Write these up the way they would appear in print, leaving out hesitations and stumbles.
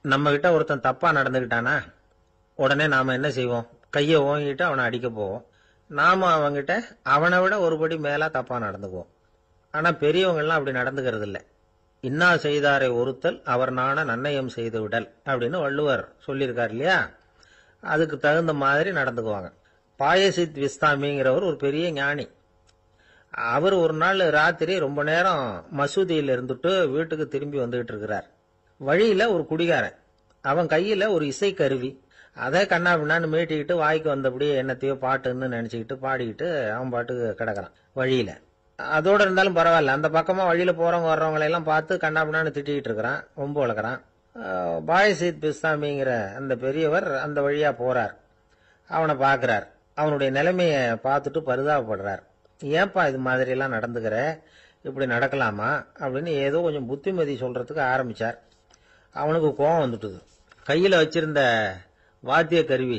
நம்ம கிட்ட ஒருத்தன் தப்பா நடந்துகிட்டானா உடனே நாம என்ன செய்வோம்? கையை ஓங்கிட்டு அவனை அடிக்க போவோம். நாம அவங்கிட்ட அவனை விட ஒருபடி மேலா தப்பா நடந்துக்குவோம். ஆனா பெரியவங்கெல்லாம் அப்படி நடந்துக்கிறது இல்லை. இன்னா செய்தாரை ஒருத்தல் அவர் நாண நன்னயம் செய்து விடல் அப்படின்னு வள்ளுவர் சொல்லியிருக்கார் இல்லையா? அதுக்கு தகுந்த மாதிரி நடந்துக்குவாங்க. பாயசித் விஸ்தாமிங்கிறவர் ஒரு பெரிய ஞானி. அவர் ஒரு நாள் ராத்திரி ரொம்ப நேரம் மசூதியில் இருந்துட்டு வீட்டுக்கு திரும்பி வந்துகிட்டு இருக்கிறார். வழியில ஒரு குடிகாரன், அவன் கையில ஒரு இசை கருவி, அதை கண்ணா பின்னான்னு மீட்டிக்கிட்டு வாய்க்கு வந்தபடியே என்னத்தையோ பாட்டுன்னு நினைச்சுக்கிட்டு பாடிக்கிட்டு அவன் பாட்டுக்கு கிடக்குறான் வழியில. அதோட இருந்தாலும் பரவாயில்ல, அந்த பக்கமா வழியில போறவங்க வர்றவங்களை எல்லாம் பார்த்து கண்ணா பின்னான்னு திட்டிக்கிட்டு இருக்கிறான், ரொம்ப வளர்க்குறான். பாயசித் பிஸ்தாமிங்கிற அந்த பெரியவர் அந்த வழியா போறார். அவனை பார்க்கிறார். அவனுடைய நிலைமைய பார்த்துட்டு பரிதாபப்படுறார். ஏன்பா இது மாதிரி எல்லாம் நடந்துக்கிற, இப்படி நடக்கலாமா அப்படின்னு ஏதோ கொஞ்சம் புத்திமதி சொல்றதுக்கு ஆரம்பிச்சார். அவனுக்கு கோபம் வந்துட்டுது. கையில வச்சிருந்த வாத்திய கருவி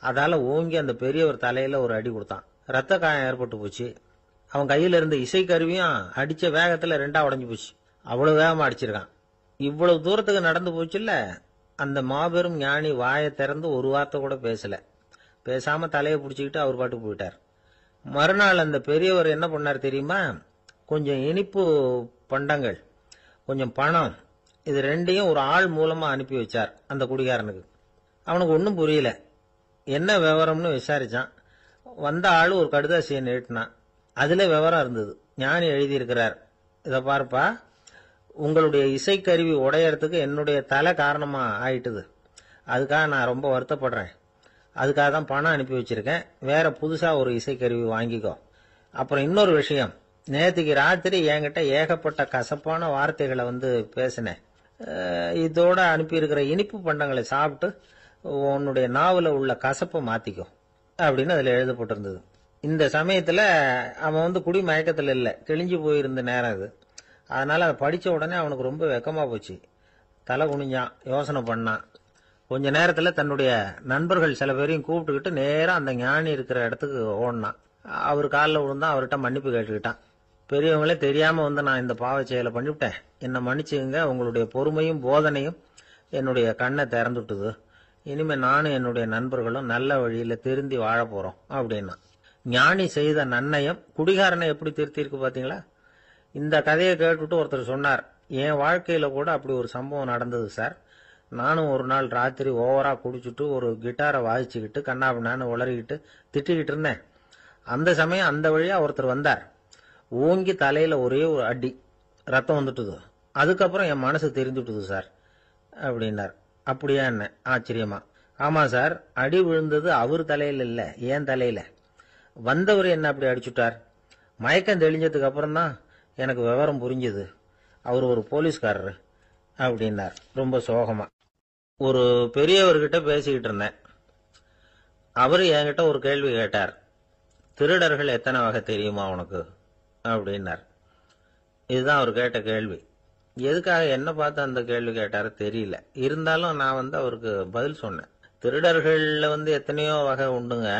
அதால ஓங்கி அந்த பெரியவர் தலையில ஒரு அடி கொடுத்தான். ரத்த காயம் ஏற்பட்டு போச்சு. அவன் கையில இருந்த இசை கருவியும் அடிச்ச வேகத்துல ரெண்டா உடஞ்சு போச்சு. அவ்வளவு வேகமா அடிச்சிருக்கான். இவ்வளவு தூரத்துக்கு நடந்து போச்சுல்ல. அந்த மாபெரும் ஞானி வாயை திறந்து ஒரு வார்த்தை கூட பேசல. பேசாம தலையை பிடிச்சிக்கிட்டு அவர் பாட்டுக்கு போயிட்டார். மறுநாள் அந்த பெரியவர் என்ன பண்ணார் தெரியுமா? கொஞ்சம் இனிப்பு பண்டங்கள், கொஞ்சம் பணம், இது ரெண்டையும் ஒரு ஆள் மூலமா அனுப்பி வச்சார் அந்த குடிகாரனுக்கு. அவனுக்கு ஒன்றும் புரியல. என்ன விவரம்னு விசாரிச்சான். வந்த ஆளு ஒரு கடுதாசியை நீட்டினான். அதுல விவரம் இருந்தது. ஞானி எழுதியிருக்கிறார், இதை பார்ப்பா, உங்களுடைய இசைக்கருவி உடையறதுக்கு என்னுடைய தலை காரணமா ஆயிட்டுது. அதுக்காக நான் ரொம்ப வருத்தப்படுறேன். அதுக்காக தான் பணம் அனுப்பி வச்சிருக்கேன். வேற புதுசா ஒரு இசைக்கருவி வாங்கிக்கோ. அப்புறம் இன்னொரு விஷயம், நேற்றுக்கு ராத்திரி என்கிட்ட ஏகப்பட்ட கசப்பான வார்த்தைகளை பேசினேன். இதோட அனுப்பியிருக்கிற இனிப்பு பண்டங்களை சாப்பிட்டு உன்னுடைய நாவல உள்ள கசப்பை மாத்திக்கோ அப்படின்னு அதுல எழுதப்பட்டிருந்தது. இந்த சமயத்துல அவன் குடி மயக்கத்துல இல்ல, கிழிஞ்சு போயிருந்த நேரம் இது. அதனால அதை படிச்ச உடனே அவனுக்கு ரொம்ப வெக்கமா போச்சு. தலை குனிஞ்சான், யோசனை பண்ணான். கொஞ்ச நேரத்துல தன்னுடைய நண்பர்கள் சில பேரையும் கூப்பிட்டுக்கிட்டு நேரா அந்த ஞானி இருக்கிற இடத்துக்கு ஓடினான். அவர் காலில் விழுந்தான். அவர்கிட்ட மன்னிப்பு கேட்டுக்கிட்டான். பெரியவங்களே தெரியாம நான் இந்த பாவ செயலை பண்ணிவிட்டேன், என்னை மன்னிச்சுங்க. உங்களுடைய பொறுமையும் போதனையும் என்னுடைய கண்ணை திறந்துட்டுது. இனிமே நானும் என்னுடைய நண்பர்களும் நல்ல வழியில திருந்தி வாழ போறோம் அப்படின்னா. ஞானி செய்த நன்னயம் குடிகாரனை எப்படி திருத்திருக்கு பாத்தீங்களா? இந்த கதையை கேட்டுட்டு ஒருத்தர் சொன்னார், என் வாழ்க்கையில கூட அப்படி ஒரு சம்பவம் நடந்தது சார். நானும் ஒரு நாள் ராத்திரி ஓவரா குடிச்சுட்டு ஒரு கிட்டாரை வாசிச்சுக்கிட்டு கண்ணாபின்னான்னு உளறிக்கிட்டு திட்டிக்கிட்டு இருந்தேன். அந்த சமயம் அந்த வழியா ஒருத்தர் வந்தார். ஓங்கி தலையில ஒரே ஒரு அடி, ரத்தம் வந்துட்டுது. அதுக்கப்புறம் என் மனசு தெரிஞ்சுட்டுது சார் அப்படின்னார். அப்படியா என்ன ஆச்சரியமா? ஆமா சார், அடி விழுந்தது அவர் தலையில இல்ல, என் தலையில. வந்தவர் என்ன அப்படி அடிச்சுட்டார். மயக்கம் தெளிஞ்சதுக்கு அப்புறம் தான் எனக்கு விவரம் புரிஞ்சது. அவர் ஒரு போலீஸ்காரரு அப்படின்னார் ரொம்ப சோகமா. ஒரு பெரியவர்கிட்ட பேசிக்கிட்டு இருந்தேன். அவரு என்கிட்ட ஒரு கேள்வி கேட்டார். திருடர்கள் எத்தனை வகை தெரியுமா உனக்கு அப்படின்னார். இதுதான் அவர் கேட்ட கேள்வி. எதுக்காக என்ன பார்த்து அந்த கேள்வி கேட்டாரு தெரியல. இருந்தாலும் நான் அவருக்கு பதில் சொன்னேன். திருடர்கள்ல எத்தனையோ வகை உண்டுங்க.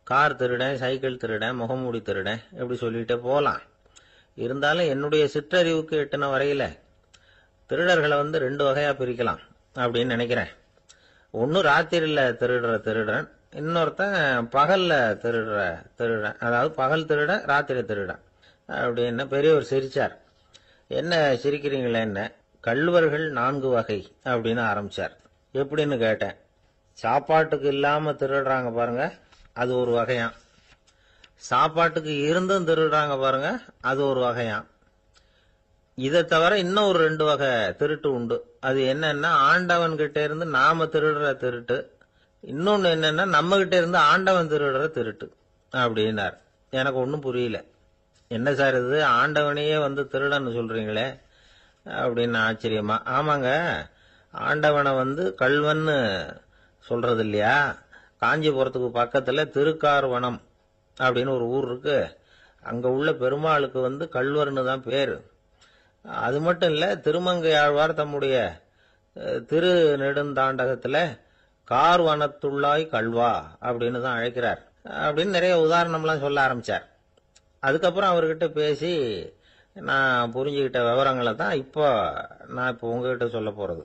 கார் திருடன், சைக்கிள் திருடன், முகமூடி திருடன், எப்படி சொல்லிட்டே போலாம். இருந்தாலும் என்னுடைய சிற்றறிவுக்கு எட்டின வரையில திருடர்களை 2 வகையா பிரிக்கலாம் அப்படின்னு நினைக்கிறேன். ஒன்னு ராத்திரியில திருடுற திருடன், இன்னொருத்தன் பகல்ல திருடுற திருடன். அதாவது பகல் திருடன், ராத்திரி திருடன் அப்படின்னு. பெரியவர் சிரிச்சார். என்ன சிரிக்கிறீங்களே என்ன? கள்வர்கள் 4 வகை அப்படின்னு ஆரம்பிச்சார். எப்படின்னு கேட்டேன். சாப்பாட்டுக்கு இல்லாம திருடுறாங்க பாருங்க, அது ஒரு வகையாம். சாப்பாட்டுக்கு இருந்தும் திருடுறாங்க பாருங்க, அது ஒரு வகையாம். இதை தவிர இன்னும் ஒரு 2 வகை திருட்டு உண்டு. அது என்னன்னா, ஆண்டவன் கிட்ட இருந்து நாம திருடுற திருட்டு. இன்னொன்னு என்னன்னா, நம்ம கிட்ட இருந்து ஆண்டவன் திருடுற திருட்டு அப்படின்னார். எனக்கு ஒன்னும் புரியல. என்ன சார் இது, ஆண்டவனையே திருடன்னு சொல்றீங்களே அப்படின்னு ஆச்சரியமா. ஆமாங்க, ஆண்டவனை கள்வன்னு சொல்றது இல்லையா? காஞ்சிபுரத்துக்கு பக்கத்துல திருக்கார்வனம் அப்படின்னு ஒரு ஊர் இருக்கு. அங்க உள்ள பெருமாளுக்கு கள்வர்னு தான் பேரு. அது மட்டும் இல்ல, திருமங்கை ஆழ்வார் தம்முடைய திரு நெடுந்தாண்டகத்துல கார்வனத்துள்ளாய் கள்வா அப்படின்னு தான் அழைக்கிறார் அப்படின்னு நிறைய உதாரணம்லாம் சொல்ல ஆரம்பிச்சார். அதுக்கப்புறம் அவர்கிட்ட பேசி நான் புரிஞ்சுக்கிட்ட விவரங்களை தான் நான் இப்போ உங்ககிட்ட சொல்ல போறது.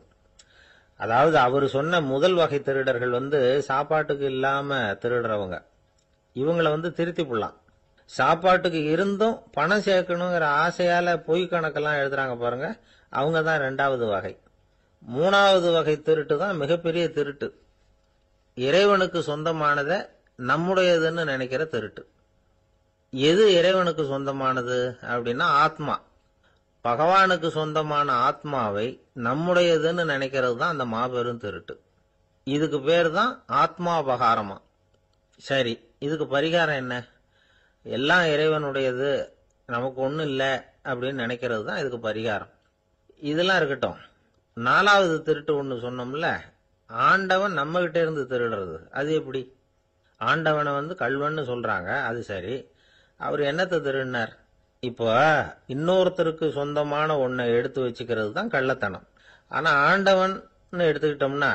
அதாவது அவர் சொன்ன முதல் வகை திருடர்கள் சாப்பாட்டுக்கு இல்லாம திருடுறவங்க. இவங்கள திருத்தி போடலாம். சாப்பாட்டுக்கு இருந்தும் பணம் சேர்க்கணுங்கிற ஆசையால பொய் கணக்கெல்லாம் எழுதுறாங்க பாருங்க, அவங்க தான் 2வது வகை. 3வது வகை திருட்டு தான் மிகப்பெரிய திருட்டு. இறைவனுக்கு சொந்தமானதை நம்முடையதுன்னு நினைக்கிற திருட்டு. எது இறைவனுக்கு சொந்தமானது அப்படின்னா ஆத்மா. பகவானுக்கு சொந்தமான ஆத்மாவை நம்முடையதுன்னு நினைக்கிறது தான் அந்த மாபெரும் திருட்டு. இதுக்கு பேர் தான் ஆத்மாபகாரமா. சரி, இதுக்கு பரிகாரம் என்ன? எல்லாம் இறைவனுடையது, நமக்கு ஒண்ணும் இல்லை அப்படின்னு நினைக்கிறது தான் இதுக்கு பரிகாரம். இதெல்லாம் இருக்கட்டும். 4வது திருட்டு ஒண்ணு சொன்னோம்ல, ஆண்டவன் நம்ம கிட்ட இருந்து திருடுறது. அது எப்படி? ஆண்டவனை கள்வன்னு சொல்றாங்க, அது சரி. அவர் என்னத்தை திருடினார்? இப்போ இன்னொருத்தருக்கு சொந்தமான ஒன்றை எடுத்து வச்சுக்கிறது தான் கள்ளத்தனம். ஆனா ஆண்டவன் எடுத்துக்கிட்டோம்னா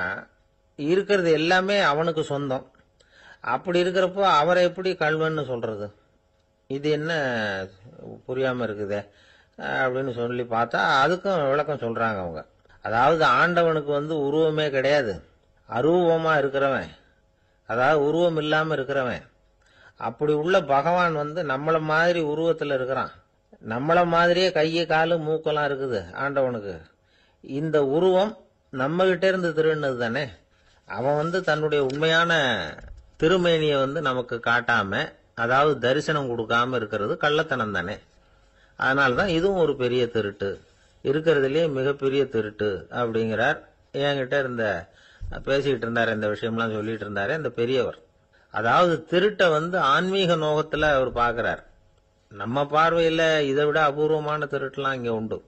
இருக்கிறது எல்லாமே அவனுக்கு சொந்தம். அப்படி இருக்கிறப்போ அவரை எப்படி கள்வன்னு சொல்றது? இது என்ன புரியாம இருக்குதே அப்படின்னு சொல்லி பார்த்தா அதுக்கும் விளக்கம் சொல்றாங்க அவங்க. அதாவது ஆண்டவனுக்கு உருவமே கிடையாது, அரூபமா இருக்கிறவன், அதாவது உருவம் இல்லாம இருக்கிறவன். அப்படி உள்ள பகவான் நம்மள மாதிரி உருவத்துல இருக்கிறான். நம்மள மாதிரியே கையை காலு மூக்கெல்லாம் இருக்குது ஆண்டவனுக்கு. இந்த உருவம் நம்ம கிட்ட இருந்து திருடினது தானே. அவன் தன்னுடைய உண்மையான திருமேனியை நமக்கு காட்டாம, அதாவது தரிசனம் கொடுக்காம இருக்கிறது கள்ளத்தனம் தானே. அதனால்தான் இதுவும் ஒரு பெரிய திருட்டு, இருக்கிறதுலயே மிகப்பெரிய திருட்டு அப்படிங்கிறார். என்கிட்ட பேசிக்கிட்டு இருந்தாரு, இந்த விஷயம்லாம் சொல்லிட்டு இருந்தாரு இந்த பெரியவர். அதாவது திருட்ட ஆன்மீக நோகத்துல அவர் பார்க்கிறார். நம்ம பார்வையில இதை விட அபூர்வமான திருட்டுலாம் இங்க உண்டு.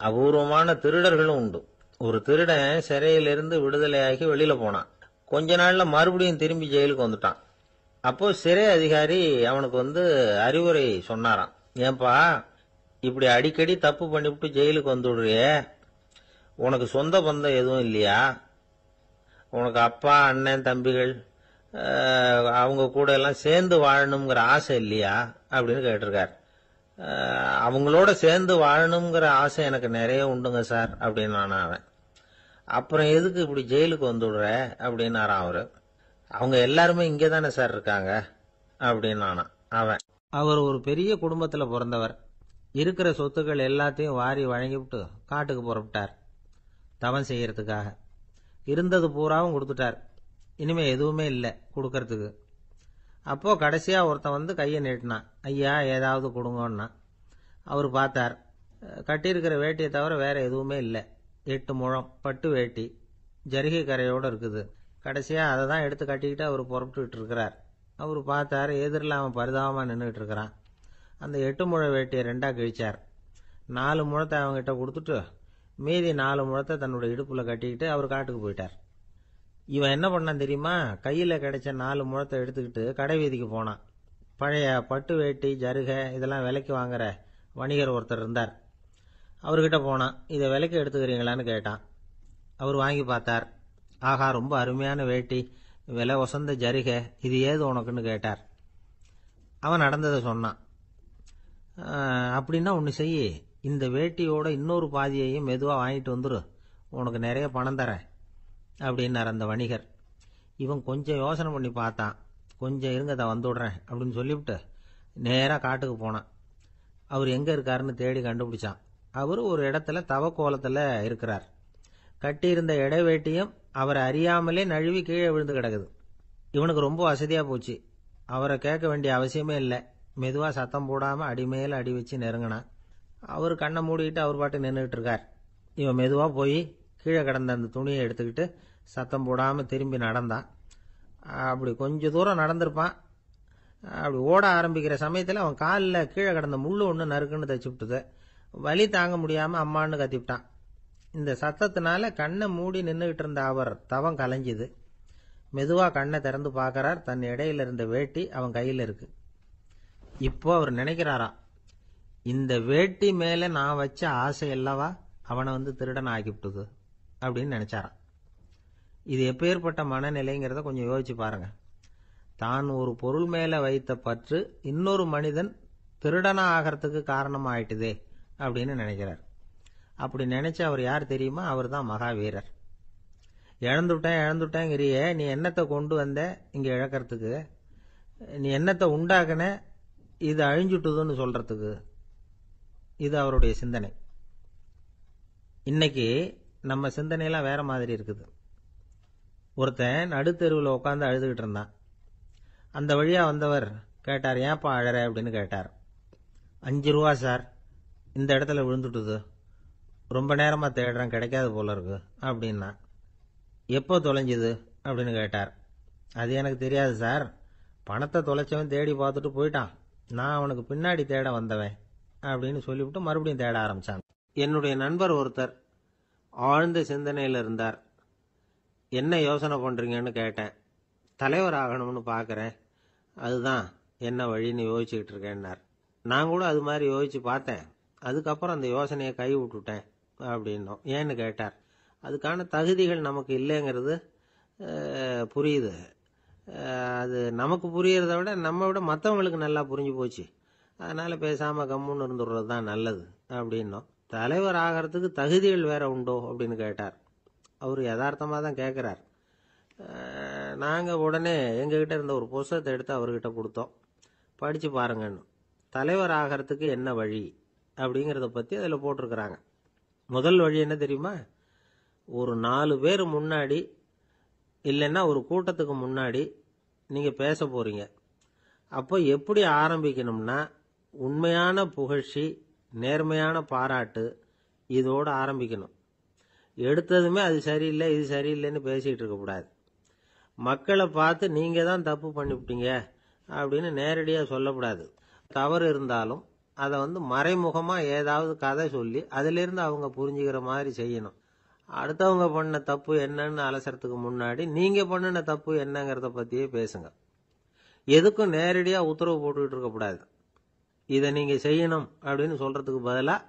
அபூர்வமான திருடர்களும் உண்டு. ஒரு திருடன் சிறையிலிருந்து விடுதலையாகி வெளியில போனான். கொஞ்ச நாள்ல மறுபடியும் திரும்பி ஜெயிலுக்கு வந்துட்டான். அப்போ சிறை அதிகாரி அவனுக்கு அறிவுரை சொன்னாராம். ஏன்பா இப்படி அடிக்கடி தப்பு பண்ணிவிட்டு ஜெயிலுக்கு வந்துடுறியே, உனக்கு சொந்த பந்தம் எதுவும் இல்லையா? உனக்கு அப்பா அண்ணன் தம்பிகள் அவங்க கூட எல்லாம் சேர்ந்து வாழணுங்கிற ஆசை இல்லையா அப்படின்னு கேட்டிருக்கார். அவங்களோட சேர்ந்து வாழணுங்கிற ஆசை எனக்கு நிறைய உண்டுங்க சார் அப்படின்னு அவன். அப்புறம் எதுக்கு இப்படி ஜெயிலுக்கு வந்துடுற அப்படின்னாரான் அவரு. அவங்க எல்லாருமே இங்கே தானே சார் இருக்காங்க அப்படின்னு அவன். அவர் ஒரு பெரிய குடும்பத்துல பிறந்தவர். இருக்கிற சொத்துக்கள் எல்லாத்தையும் வாரி வழங்கிவிட்டு காட்டுக்கு புறப்பட்டார் தவம் செய்யறதுக்காக. இருந்தது பூராவும் கொடுத்துட்டார். இனிமே எதுவுமே இல்லை கொடுக்கறதுக்கு. அப்போ கடைசியா ஒருத்தன் கையை நீட்டினான். ஐயா ஏதாவது கொடுங்கன்னா. அவர் பார்த்தார். கட்டியிருக்கிற வேட்டியை தவிர வேற எதுவுமே இல்லை. 8 முழம் பட்டு வேட்டி, ஜரிகை கரையோட இருக்குது. கடைசியா அதை தான் எடுத்து கட்டிக்கிட்டு அவர் புறப்பட்டு இருக்கிறார். அவர் பார்த்தார், எதிரில் அவன் பரிதாபமா நின்றுட்டு இருக்கிறான். அந்த 8 முழ வேட்டியை 2ஆ கிழிச்சார். 4 முழத்தை அவங்ககிட்ட கொடுத்துட்டு மீதி 4 முழத்தை தன்னுடைய இடுப்புல கட்டிக்கிட்டு அவர் காட்டுக்கு போயிட்டார். இவன் என்ன பண்ணான் தெரியுமா? கையில கிடைச்ச 4 முழத்தை எடுத்துக்கிட்டு கடை வீதிக்கு போனான். பழைய பட்டு வேட்டி ஜருகை இதெல்லாம் விலைக்கு வாங்குற வணிகர் ஒருத்தர் இருந்தார். அவர்கிட்ட போனான். இதை விலைக்கு எடுத்துக்கிறீங்களான்னு கேட்டான். அவர் வாங்கி பார்த்தார். ஆகா, ரொம்ப அருமையான வேட்டி, விலை வசந்த ஜருகை, இது ஏது உனக்குன்னு கேட்டார். அவன் நடந்ததை சொன்னான். அப்படின்னா ஒன்று செய்யி, இந்த வேட்டியோட இன்னொரு பாதியையும் மெதுவாக வாங்கிட்டு வந்துரு, உனக்கு நிறைய பணம் தரேன் அப்படின்னார் அந்த வணிகர். இவன் கொஞ்சம் யோசனை பண்ணி பார்த்தான். கொஞ்சம் இருங்க, அதை வந்துவிடுறேன் அப்படின்னு சொல்லிவிட்டு நேராக காட்டுக்கு போனான். அவர் எங்கே இருக்காருன்னு தேடி கண்டுபிடிச்சான். அவர் ஒரு இடத்துல தவக்கோலத்தில் இருக்கிறார். கட்டியிருந்த இடைவேட்டியும் அவரை அறியாமலே நழுவி கீழே விழுந்து கிடக்குது. இவனுக்கு ரொம்ப வசதியாக போச்சு. அவரை கேட்க வேண்டிய அவசியமே இல்லை. மெதுவாக சத்தம் போடாமல் அடிமேல அடி வச்சு நெருங்கினான். அவர் கண்ணை மூடிக்கிட்டு அவர் பாட்டு நின்றுக்கிட்டு இருக்கார். இவன் மெதுவாக போய் கீழே கிடந்த அந்த துணியை எடுத்துக்கிட்டு சத்தம் போடாமல் திரும்பி நடந்தான். அப்படி கொஞ்சம் தூரம் நடந்திருப்பான். அப்படி ஓட ஆரம்பிக்கிற சமயத்தில் அவன் காலில் கீழே கிடந்த முள்ளு ஒன்று நறுக்குன்னு தச்சு விட்டுது. வலி தாங்க முடியாமல் அம்மான்னு கத்திவிட்டான். இந்த சத்தத்தினால கண்ணை மூடி நின்றுகிட்டு இருந்த அவர் தவம் கலைஞ்சுது. மெதுவாக கண்ணை திறந்து பார்க்கறார். தன் இடையில இருந்த வேட்டி அவன் கையில் இருக்கு. இப்போ அவர் நினைக்கிறாராம், இந்த வேட்டி மேல நான் வச்ச ஆசை அல்லவா அவனை திருடன் ஆக்கிவிட்டுது அப்படின்னு நினைச்சாராம். இது எப்பேற்பட்ட மனநிலைங்கிறத கொஞ்சம் யோசிச்சு பாருங்க. தான் ஒரு பொருள் மேல வைத்த பற்று இன்னொரு மனிதன் திருடனா ஆகிறதுக்கு காரணம் ஆயிட்டுதே அப்படின்னு நினைக்கிறார். அப்படி நினைச்சு அவர் யார் தெரியுமா? அவர் தான் மகாவீரர். இழந்துட்டேங்கிறியே, நீ என்னத்தை கொண்டு வந்த இங்க இழக்கிறதுக்கு? நீ என்னத்தை உண்டாக்குன இது அழிஞ்சுட்டுதுன்னு சொல்றதுக்கு? இது அவருடைய சிந்தனை. இன்னைக்கு நம்ம சிந்தனையெல்லாம் வேற மாதிரி இருக்குது. ஒருத்தன் நடுத்தெருவில் உட்காந்து அழுதுகிட்டு இருந்தான். அந்த வழியா வந்தவர் கேட்டார், ஏன்ப்பா அழற அப்படின்னு கேட்டார். 5 ரூபா சார், இந்த இடத்துல விழுந்துட்டுது, ரொம்ப நேரமா தேடுறேன், கிடைக்காது போல இருக்கு அப்படின்னா. எப்போ தொலைஞ்சுது அப்படின்னு கேட்டார். அது எனக்கு தெரியாது சார், பணத்தை தொலைச்சவன் தேடி பார்த்துட்டு போயிட்டான், நான் அவனுக்கு பின்னாடி தேட வந்தவன் அப்படின்னு சொல்லிவிட்டு மறுபடியும் தேட ஆரம்பிச்சான். என்னுடைய நண்பர் ஒருத்தர் ஆழ்ந்த சிந்தனையில் இருந்தார். என்ன யோசனை பண்றீங்கன்னு கேட்டேன். தலைவர் ஆகணும்னு பார்க்கறேன், அதுதான் என்ன வழின்னு யோசிச்சுக்கிட்டு இருக்கேன்னார். நான் கூட அது மாதிரி யோசிச்சு பார்த்தேன், அதுக்கப்புறம் அந்த யோசனையை கை விட்டுட்டேன் அப்படின்னோம். ஏன்னு கேட்டார். அதுக்கான தகுதிகள் நமக்கு இல்லைங்கிறது புரியுது. அது நமக்கு புரியறத விட நம்ம விட மற்றவங்களுக்கு நல்லா புரிஞ்சு போச்சு, அதனால பேசாம கம்முன்னு இருந்துடுறது தான் நல்லது அப்படின்னோம். தலைவர் ஆகிறதுக்கு தகுதிகள் வேற உண்டோ அப்படின்னு கேட்டார். அவர் யதார்த்தமாக தான் கேட்குறார். நாங்கள் உடனே எங்ககிட்ட இருந்த ஒரு புஸ்தகத்தை எடுத்து அவர்கிட்ட கொடுத்தோம், படித்து பாருங்கன்னு. தலைவர் ஆகிறதுக்கு என்ன வழி அப்படிங்கிறத பற்றி அதில் போட்டிருக்கிறாங்க. முதல் வழி என்ன தெரியுமா? ஒரு 4 பேர் முன்னாடி இல்லைன்னா ஒரு கூட்டத்துக்கு முன்னாடி நீங்கள் பேச போறீங்க. அப்போ எப்படி ஆரம்பிக்கணும்னா, உண்மையான புகழ்ச்சி, நேர்மையான பாராட்டு, இதோடு ஆரம்பிக்கணும். எடுத்ததுமே அது சரியில்லை இது சரியில்லைன்னு பேசிகிட்டு இருக்கக்கூடாது. மக்களை பார்த்து நீங்கள் தான் தப்பு பண்ணிவிட்டீங்க அப்படின்னு நேரடியாக சொல்லக்கூடாது. தவறு இருந்தாலும் அதை மறைமுகமாக ஏதாவது கதை சொல்லி அதிலிருந்து அவங்க புரிஞ்சுக்கிற மாதிரி செய்யணும். அடுத்தவங்க பண்ண தப்பு என்னன்னு அலசறதுக்கு முன்னாடி நீங்கள் பண்ணின தப்பு என்னங்கிறத பற்றியே பேசுங்க. எதுக்கும் நேரடியாக உத்தரவு போட்டுக்கிட்டு இருக்கக்கூடாது. இதை நீங்கள் செய்யணும் அப்படின்னு சொல்கிறதுக்கு பதிலாக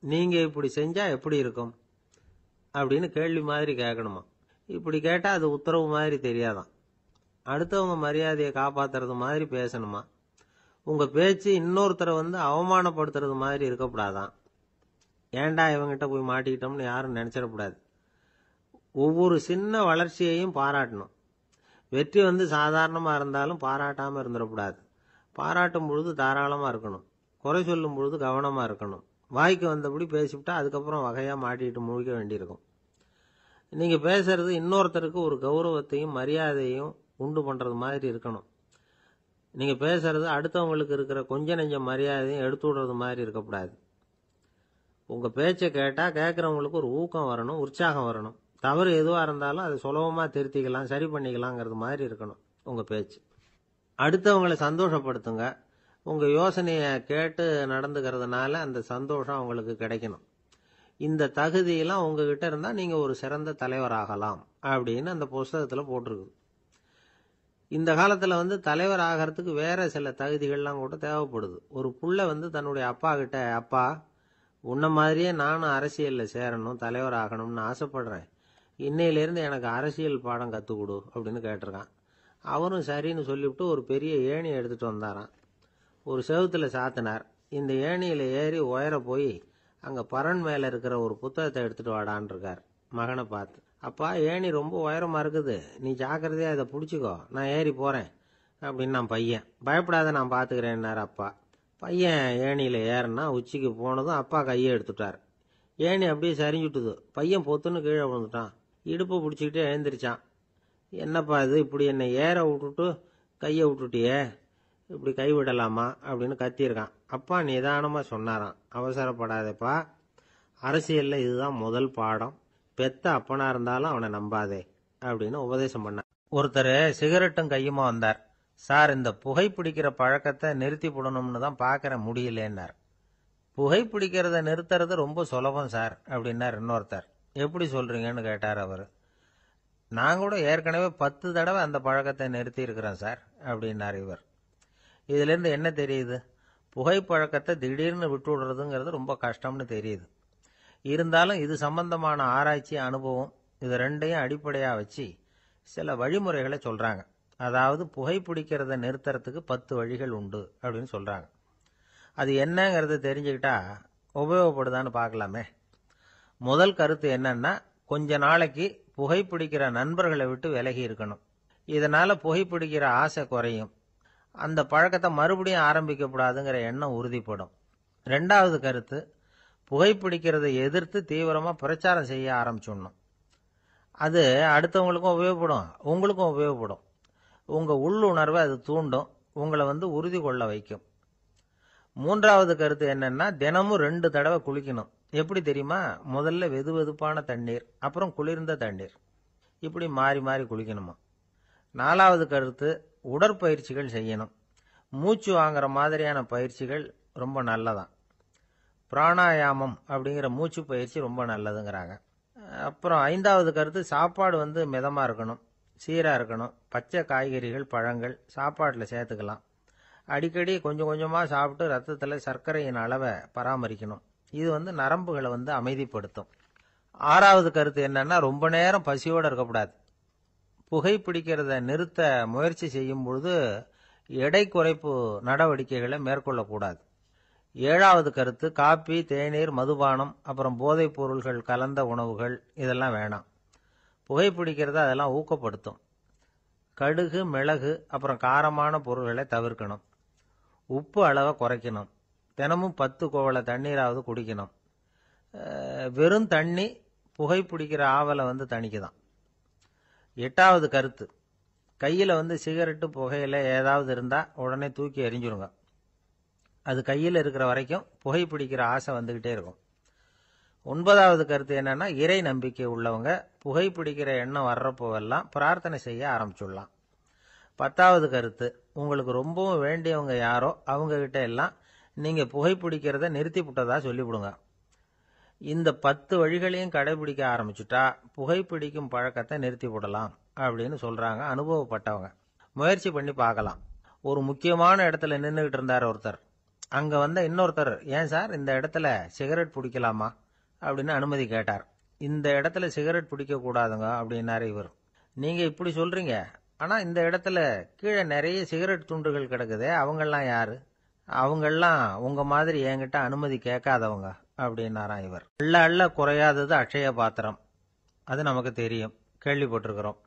நீங்கள் இப்படி செஞ்சால் எப்படி இருக்கும் அப்படின்னு கேள்வி மாதிரி கேட்கணுமா. இப்படி கேட்டால் அது உத்தரவு மாதிரி தெரியாதான். அடுத்தவங்க மரியாதையை காப்பாற்றுறது மாதிரி பேசணுமா. உங்கள் பேச்சு இன்னொருத்தரை அவமானப்படுத்துறது மாதிரி இருக்கக்கூடாதான். ஏண்டா இவங்கிட்ட போய் மாட்டிக்கிட்டோம்னு யாரும் நினச்சிடக்கூடாது. ஒவ்வொரு சின்ன வளர்ச்சியையும் பாராட்டணும். வெற்றி சாதாரணமாக இருந்தாலும் பாராட்டாமல் இருந்துடக்கூடாது. பாராட்டும் பொழுது தாராளமாக இருக்கணும், குறை சொல்லும் பொழுது கவனமாக இருக்கணும். வாய்க்கு வந்தபடி பேசிவிட்டா அதுக்கப்புறம் வகையாக மாட்டிக்கிட்டு முழிக்க வேண்டியிருக்கும். நீங்கள் பேசுறது இன்னொருத்தருக்கு ஒரு கௌரவத்தையும் மரியாதையும் உண்டு பண்ணுறது மாதிரி இருக்கணும். நீங்கள் பேசுறது அடுத்தவங்களுக்கு இருக்கிற கொஞ்ச நெஞ்ச மரியாதையும் எடுத்து விடுறது மாதிரி இருக்கக்கூடாது. உங்கள் பேச்சை கேட்டால் கேட்குறவங்களுக்கு ஒரு ஊக்கம் வரணும், உற்சாகம் வரணும். தவறு எதுவாக இருந்தாலும் அதை சுலபமாக திருத்திக்கலாம், சரி பண்ணிக்கலாங்கிறது மாதிரி இருக்கணும் உங்கள் பேச்சு. அடுத்தவங்களை சந்தோஷப்படுத்துங்க. உங்கள் யோசனையை கேட்டு நடந்துக்கிறதுனால அந்த சந்தோஷம் அவங்களுக்கு கிடைக்கணும். இந்த தகுதியெல்லாம் உங்ககிட்ட இருந்தால் நீங்கள் ஒரு சிறந்த தலைவராகலாம் அப்படின்னு அந்த புஸ்தகத்தில் போட்டிருக்கு. இந்த காலத்தில் தலைவர் ஆகிறதுக்கு வேற சில தகுதிகள்லாம் கூட தேவைப்படுது. ஒரு புள்ள தன்னுடைய அப்பா கிட்ட, அப்பா உன்ன மாதிரியே நானும் அரசியலில் சேரணும், தலைவர் ஆகணும்னு ஆசைப்படுறேன், இன்னையிலேருந்து எனக்கு அரசியல் பாடம் கற்றுக் கொடு அப்படின்னு கேட்டிருக்கான். அவரும் சரின்னு சொல்லிவிட்டு ஒரு பெரிய ஏணியை எடுத்துகிட்டு வந்தாராம். ஒரு செவுத்தில் சாத்தினார். இந்த ஏணியில் ஏறி உயர போய் அங்கே பரன் மேலே இருக்கிற ஒரு புத்தகத்தை எடுத்துகிட்டு வாடான் இருக்கார். மகனை பார்த்து, அப்பா ஏணி ரொம்ப உயரமாக இருக்குது, நீ ஜாக்கிரதையாக இதை பிடிச்சிக்கோ, நான் ஏறி போகிறேன் அப்படின்னு. நான் பையன் பயப்படாத நான் பார்த்துக்கிறேன்னார் அப்பா. பையன் ஏணியில் ஏறினா உச்சிக்கு போனதும் அப்பா கையை எடுத்துட்டார். ஏணி அப்படியே சரிஞ்சுட்டுது. பையன் பொத்துன்னு கீழே விழுந்துட்டான். இடுப்பை பிடிச்சிக்கிட்டே எழுந்திரிச்சான். என்னப்பா இது, இப்படி என்னை ஏற விட்டுட்டு கையை விட்டுட்டியே, இப்படி கை விடலாமா அப்படின்னு கத்தியிருக்கான். அப்பா நிதானமாக சொன்னாராம், அவசரப்படாதேப்பா, அரசியலில் இதுதான் முதல் பாடம், பெத்த அப்பனா இருந்தாலும் அவனை நம்பாதே அப்படின்னு உபதேசம் பண்ணார். ஒருத்தர் சிகரெட்டும் கையுமா வந்தார். சார், இந்த புகைப்பிடிக்கிற பழக்கத்தை நிறுத்தி போடணும்னு தான் பார்க்குற, முடியலேன்னார். புகைப்பிடிக்கிறத நிறுத்துறது ரொம்ப சுலபம் சார் அப்படின்னார் இன்னொருத்தர். எப்படி சொல்றீங்கன்னு கேட்டார் அவர். நான் கூட ஏற்கனவே 10 தடவை அந்த பழக்கத்தை நிறுத்தி இருக்கிறேன் சார் அப்படின்னார் இவர். இதுலேருந்து என்ன தெரியுது? புகைப்பழக்கத்தை திடீர்னு விட்டு விடுறதுங்கிறது ரொம்ப கஷ்டம்னு தெரியுது. இருந்தாலும் இது சம்பந்தமான ஆராய்ச்சி, அனுபவம், இது ரெண்டையும் அடிப்படையாக வச்சு சில வழிமுறைகளை சொல்கிறாங்க. அதாவது புகைப்பிடிக்கிறத நிறுத்துறதுக்கு 10 வழிகள் உண்டு அப்படின்னு சொல்கிறாங்க. அது என்னங்கிறத தெரிஞ்சுக்கிட்டா உபயோகப்படுதான்னு பார்க்கலாமே. முதல் கருத்து என்னன்னா, கொஞ்ச நாளைக்கு புகைப்பிடிக்கிற நண்பர்களை விட்டு விலகி இருக்கணும். இதனால புகைப்பிடிக்கிற ஆசை குறையும். அந்த பழக்கத்தை மறுபடியும் ஆரம்பிக்கப்படாதுங்கிற எண்ணம் உறுதிப்படும். ரெண்டாவது கருத்து, புகைப்பிடிக்கிறதை எதிர்த்து தீவிரமா பிரச்சாரம் செய்ய ஆரம்பிச்சிடணும். அது அடுத்தவங்களுக்கும் உபயோகப்படும், உங்களுக்கும் உபயோகப்படும். உங்க உள்ளுணர்வை அது தூண்டும், உங்களை உறுதி கொள்ள வைக்கும். மூன்றாவது கருத்து என்னன்னா, தினமும் 2 தடவை குளிக்கணும். எப்படி தெரியுமா? முதல்ல வெதுவெதுப்பான தண்ணீர், அப்புறம் குளிர்ந்த தண்ணீர், இப்படி மாறி மாறி குளிக்கணுமா. நாலாவது கருத்து, உடற்பயிற்சிகள் செய்யணும். மூச்சு வாங்குற மாதிரியான பயிற்சிகள் ரொம்ப நல்லதான். பிராணாயாமம் அப்படிங்கிற மூச்சு பயிற்சி ரொம்ப நல்லதுங்கிறாங்க. அப்புறம் ஐந்தாவது கருத்து, சாப்பாடு மிதமா இருக்கணும், சீரா இருக்கணும். பச்சை காய்கறிகள், பழங்கள் சாப்பாட்டில் சேர்த்துக்கலாம். அடிக்கடி கொஞ்சம் கொஞ்சமா சாப்பிட்டு ரத்தத்தில் சர்க்கரையின் அளவை பராமரிக்கணும். இது நரம்புகளை அமைதிப்படுத்தும். ஆறாவது கருத்து என்னன்னா, ரொம்ப நேரம் பசியோடு இருக்கக்கூடாது. புகைப்பிடிக்கிறத நிறுத்த முயற்சி செய்யும் பொழுது எடை குறைப்பு நடவடிக்கைகளை மேற்கொள்ளக்கூடாது. ஏழாவது கருத்து, காப்பி, தேநீர், மதுபானம், அப்புறம் போதைப் பொருள்கள் கலந்த உணவுகள் இதெல்லாம் வேணாம். புகைப்பிடிக்கிறத அதெல்லாம் ஊக்கப்படுத்தும். கடுகு, மிளகு, அப்புறம் காரமான பொருள்களை தவிர்க்கணும். உப்பு அளவை குறைக்கணும். தினமும் 10 குவளை தண்ணீராவது குடிக்கணும். வெறும் தண்ணி புகைப்பிடிக்கிற ஆவலை தணிக்குதான். எட்டாவது கருத்து, கையில் சிகரெட்டு, புகையில ஏதாவது இருந்தால் உடனே தூக்கி எறிஞ்சிருங்க. அது கையில் இருக்கிற வரைக்கும் புகைப்பிடிக்கிற ஆசை வந்துக்கிட்டே இருக்கும். ஒன்பதாவது கருத்து என்னன்னா, இறை நம்பிக்கை உள்ளவங்க புகைப்பிடிக்கிற எண்ணம் வர்றப்போவெல்லாம் பிரார்த்தனை செய்ய ஆரம்பிச்சுடலாம். 10வது கருத்து, உங்களுக்கு ரொம்பவும் வேண்டியவங்க யாரோ அவங்க கிட்ட எல்லாம் நீங்க புகைப்பிடிக்கிறத நிறுத்தி விட்டதா சொல்லிவிடுங்க. இந்த 10 வழிகளையும் கடைபிடிக்க ஆரம்பிச்சுட்டா புகைப்பிடிக்கும் பழக்கத்தை நிறுத்தி விடலாம் அப்படின்னு சொல்றாங்க அனுபவப்பட்டவங்க. முயற்சி பண்ணி பார்க்கலாம். ஒரு முக்கியமான இடத்துல நின்றுகிட்டு இருந்தார் ஒருத்தர். அங்க இன்னொருத்தர், ஏன் சார் இந்த இடத்துல சிகரெட் பிடிக்கலாமா அப்படின்னு அனுமதி கேட்டார். இந்த இடத்துல சிகரெட் பிடிக்க கூடாதுங்க அப்படின்னாரு இவர். நீங்க இப்படி சொல்றீங்க, ஆனா இந்த இடத்துல கீழே நிறைய சிகரெட் துண்டுகள் கிடக்குதே, அவங்கெல்லாம் யாரு? அவங்கெல்லாம் உங்க மாதிரி என்கிட்ட அனுமதி கேட்காதவங்க அப்படின்னாராம் இவர். அள்ள அள்ள குறையாதது அட்சய பாத்திரம், அது நமக்கு தெரியும், கேள்விப்பட்டிருக்கிறோம்.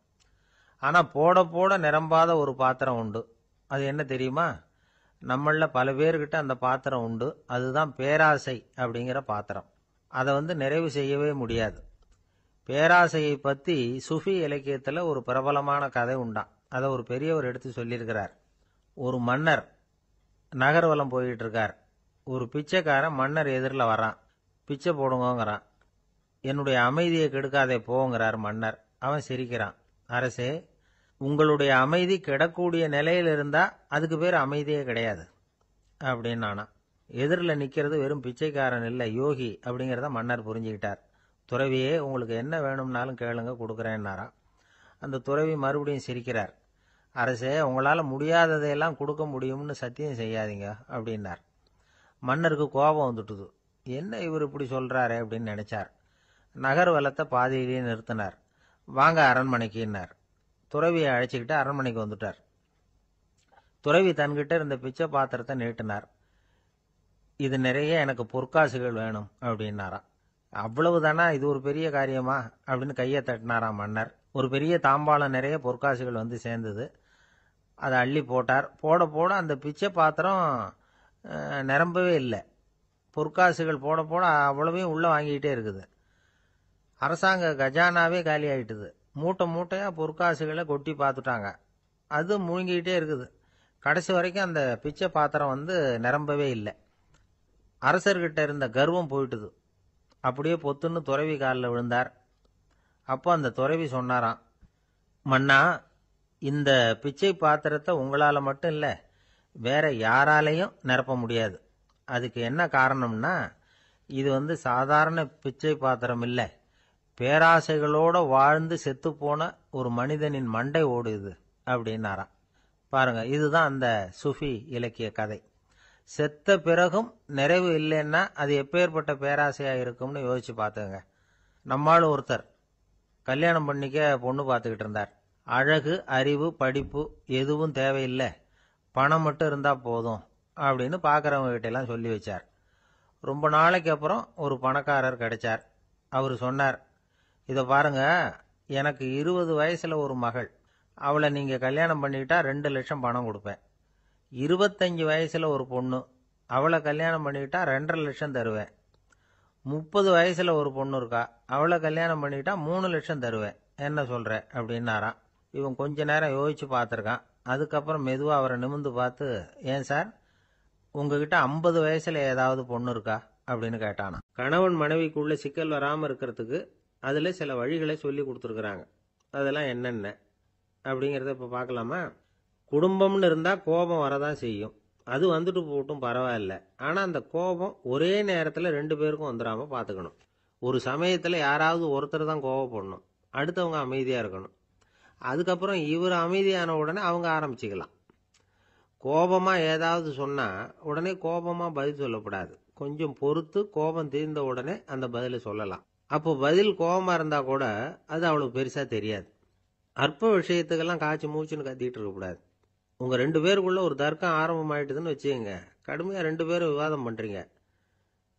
ஆனா போட போட நிரம்பாத ஒரு பாத்திரம் உண்டு. அது என்ன தெரியுமா? நம்மள பல பேர்கிட்ட அந்த பாத்திரம் உண்டு. அதுதான் பேராசை அப்படிங்கிற பாத்திரம். அதை நிறைவு செய்யவே முடியாது. பேராசையை பத்தி சுஃபி இலக்கியத்துல ஒரு பிரபலமான கதை உண்டாம். அதை ஒரு பெரியவர் எடுத்து சொல்லியிருக்கிறார். ஒரு மன்னர் நகர்வலம் போயிட்டு இருக்கார். ஒரு பிச்சைக்காரன் மன்னர் எதிரில் வரான். பிச்சை போடுங்கிறான். என்னுடைய அமைதியை கெடுக்காதே போங்கிறார் மன்னர். அவன் சிரிக்கிறான். அரசே, உங்களுடைய அமைதி கெடக்கூடிய நிலையில் இருந்தா அதுக்கு பேர் அமைதியே கிடையாது அப்படின்னு நானா. எதிரில் நிக்கிறது வெறும் பிச்சைக்காரன் இல்லை, யோகி அப்படிங்கிறத மன்னர் புரிஞ்சுக்கிட்டார். துறவியே, உங்களுக்கு என்ன வேணும்னாலும் கேளுங்க, கொடுக்குறேன்னாராம். அந்த துறவி மறுபடியும் சிரிக்கிறார். அரசே, உங்களால் முடியாததையெல்லாம் கொடுக்க முடியும்னு சத்தியம் செய்யாதீங்க அப்படின்னார். மன்னருக்கு கோபம் வந்துட்டுது. என்ன இவர் இப்படி சொல்றாரு அப்படின்னு நினைச்சார். நகர்வலத்தை பாதியிலேயே நிறுத்தினார். வாங்க அரண்மனைக்குன்னார். துறவியை அழைச்சிக்கிட்டு அரண்மனைக்கு வந்துட்டார். துறவி தன்கிட்ட இருந்த பிச்சை பாத்திரத்தை நீட்டினார். இது நிறைய எனக்கு பொற்காசுகள் வேணும் அப்படின்னாராம். அவ்வளவுதானா, இது ஒரு பெரிய காரியமா அப்படின்னு கையை தட்டினாராம் மன்னர். ஒரு பெரிய தாம்பாளம் நிறைய பொற்காசுகள் சேர்ந்தது. அதை அள்ளி போட்டார். போட போட அந்த பிச்சை பாத்திரம் நிரம்பவே இல்லை. பொற்காசுகள் போட போட அவ்வளவையும் உள்ள வாங்கிக்கிட்டே இருக்குது. அரசாங்க கஜானாவே காலி ஆயிட்டுது. மூட்டை மூட்டையா பொற்காசுகளை கொட்டி பார்த்துட்டாங்க. அது முழுங்கிக்கிட்டே இருக்குது. கடைசி வரைக்கும் அந்த பிச்சை பாத்திரம் நிரம்பவே இல்லை. அரசர்கிட்ட இருந்த கர்வம் போயிட்டுது. அப்படியே பொத்துன்னு துறவி காலில் விழுந்தார். அப்போ அந்த துறவி சொன்னாராம், மன்னா, இந்த பிச்சை பாத்திரத்தை உங்களால மட்டும் இல்லை, வேற யாராலையும் நிரப்ப முடியாது. அதுக்கு என்ன காரணம்னா, இது சாதாரண பிச்சை பாத்திரம் இல்லை, பேராசைகளோட வாழ்ந்து செத்துப்போன ஒரு மனிதனின் மண்டை ஓடுது அப்படின்னாராம். பாருங்க, இதுதான் அந்த சுஃபி இலக்கிய கதை. செத்த பிறகும் நிறைவு இல்லைன்னா அது எப்பேற்பட்ட பேராசையா இருக்கும்னு யோசிச்சு பார்த்துங்க. நம்மால் ஒருத்தர் கல்யாணம் பண்ணிக்க பொண்ணு பார்த்துக்கிட்டு இருந்தார். அழகு, அறிவு, படிப்பு எதுவும் தேவையில்லை, பணம் மட்டும் இருந்தா போதும் அப்படின்னு பார்க்குறவங்க கிட்ட எல்லாம் சொல்லி வச்சார். ரொம்ப நாளைக்கு அப்புறம் ஒரு பணக்காரர் கிடைச்சார். அவர் சொன்னார், இதை பாருங்க, எனக்கு 20 வயசுல ஒரு மகள், அவளை நீங்க கல்யாணம் பண்ணிக்கிட்டா 2 லட்சம் பணம் கொடுப்பேன். 25 வயசுல ஒரு பொண்ணு, அவளை கல்யாணம் பண்ணிக்கிட்டா 2.5 லட்சம் தருவேன். 30 வயசுல ஒரு பொண்ணு இருக்கா, அவளை கல்யாணம் பண்ணிக்கிட்டா 3 லட்சம் தருவேன். என்ன சொல்ற அப்படின்னாராம். இவன் கொஞ்ச நேரம் யோசிச்சு பார்த்துருக்கான். அதுக்கப்புறம் மெதுவா அவரை நிமிந்து பார்த்து, ஏன் சார், உங்ககிட்ட 50 வயசுல ஏதாவது பொண்ணு இருக்கா அப்படின்னு கேட்டானா. கணவன் மனைவிக்குள்ள சிக்கல் வராம இருக்கிறதுக்கு அதுல சில வழிகளை சொல்லி கொடுத்துருக்குறாங்க. அதெல்லாம் என்னென்ன அப்படிங்கிறத இப்ப பார்க்கலாமா? குடும்பம்னு இருந்தா கோபம் வரதான் செய்யும். அது வந்துட்டு போட்டும் பரவாயில்ல. ஆனா அந்த கோபம் ஒரே நேரத்துல 2 பேருக்கும் வந்துடாம பாத்துக்கணும். ஒரு சமயத்துல யாராவது ஒருத்தர் தான் கோபப்படணும், அடுத்தவங்க அமைதியா இருக்கணும். அதுக்கப்புறம் இவர் அமைதியான உடனே அவங்க ஆரம்பிச்சுக்கலாம். கோபமா ஏதாவது சொன்னா உடனே கோபமா பதில் சொல்லக்கூடாது. கொஞ்சம் பொறுத்து கோபம் தீர்ந்த உடனே அந்த பதிலை சொல்லலாம். அப்போ பதில் கோபமா இருந்தா கூட அது அவ்வளவு பெருசா தெரியாது. அற்ப விஷயத்துக்கெல்லாம் காய்ச்சி மூச்சுன்னு கத்திட்டு இருக்கக்கூடாது. உங்க 2 பேருக்குள்ள ஒரு தர்க்கம் ஆரம்பமாயிட்டுதுன்னு வச்சுக்கோங்க, கடுமையா 2 பேரும் விவாதம் பண்றீங்க.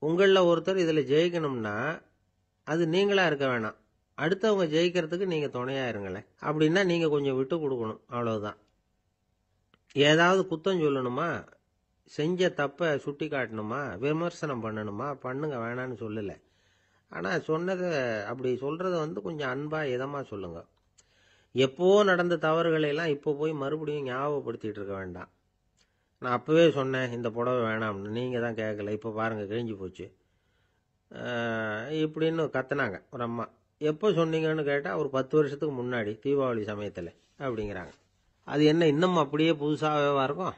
உங்களில் ஒருத்தர் இதுல ஜெயிக்கணும்னா அது நீங்களா இருக்க வேணாம், அடுத்தவங்க ஜெயிக்கிறதுக்கு நீங்க துணையா இருங்களேன். அப்படின்னா நீங்க கொஞ்சம் விட்டு கொடுக்கணும், அவ்வளவுதான். ஏதாவது குத்தம் சொல்லணுமா, செஞ்ச தப்ப சுட்டி காட்டணுமா, விமர்சனம் பண்ணணுமா, பண்ணுங்க, வேணான்னு சொல்லல. ஆனா சொன்னதை அப்படி சொல்றத கொஞ்சம் அன்பா இதமா சொல்லுங்க. எப்போ நடந்த தவறுகளை எல்லாம் இப்போ போய் மறுபடியும் ஞாபகப்படுத்திட்டு இருக்க வேண்டாம். நான் அப்பவே சொன்னேன் இந்த புடவை வேணாம்னு, நீங்க தான் கேட்கல, இப்போ பாருங்க கிழிஞ்சு போச்சு இப்படின்னு கத்துனாங்க ஒரு அம்மா. எப்போ சொன்னீங்கன்னு கேட்டால் ஒரு 10 வருஷத்துக்கு முன்னாடி தீபாவளி சமயத்தில் அப்படிங்கிறாங்க. அது என்ன இன்னும் அப்படியே புதுசாகவே இருக்கும்?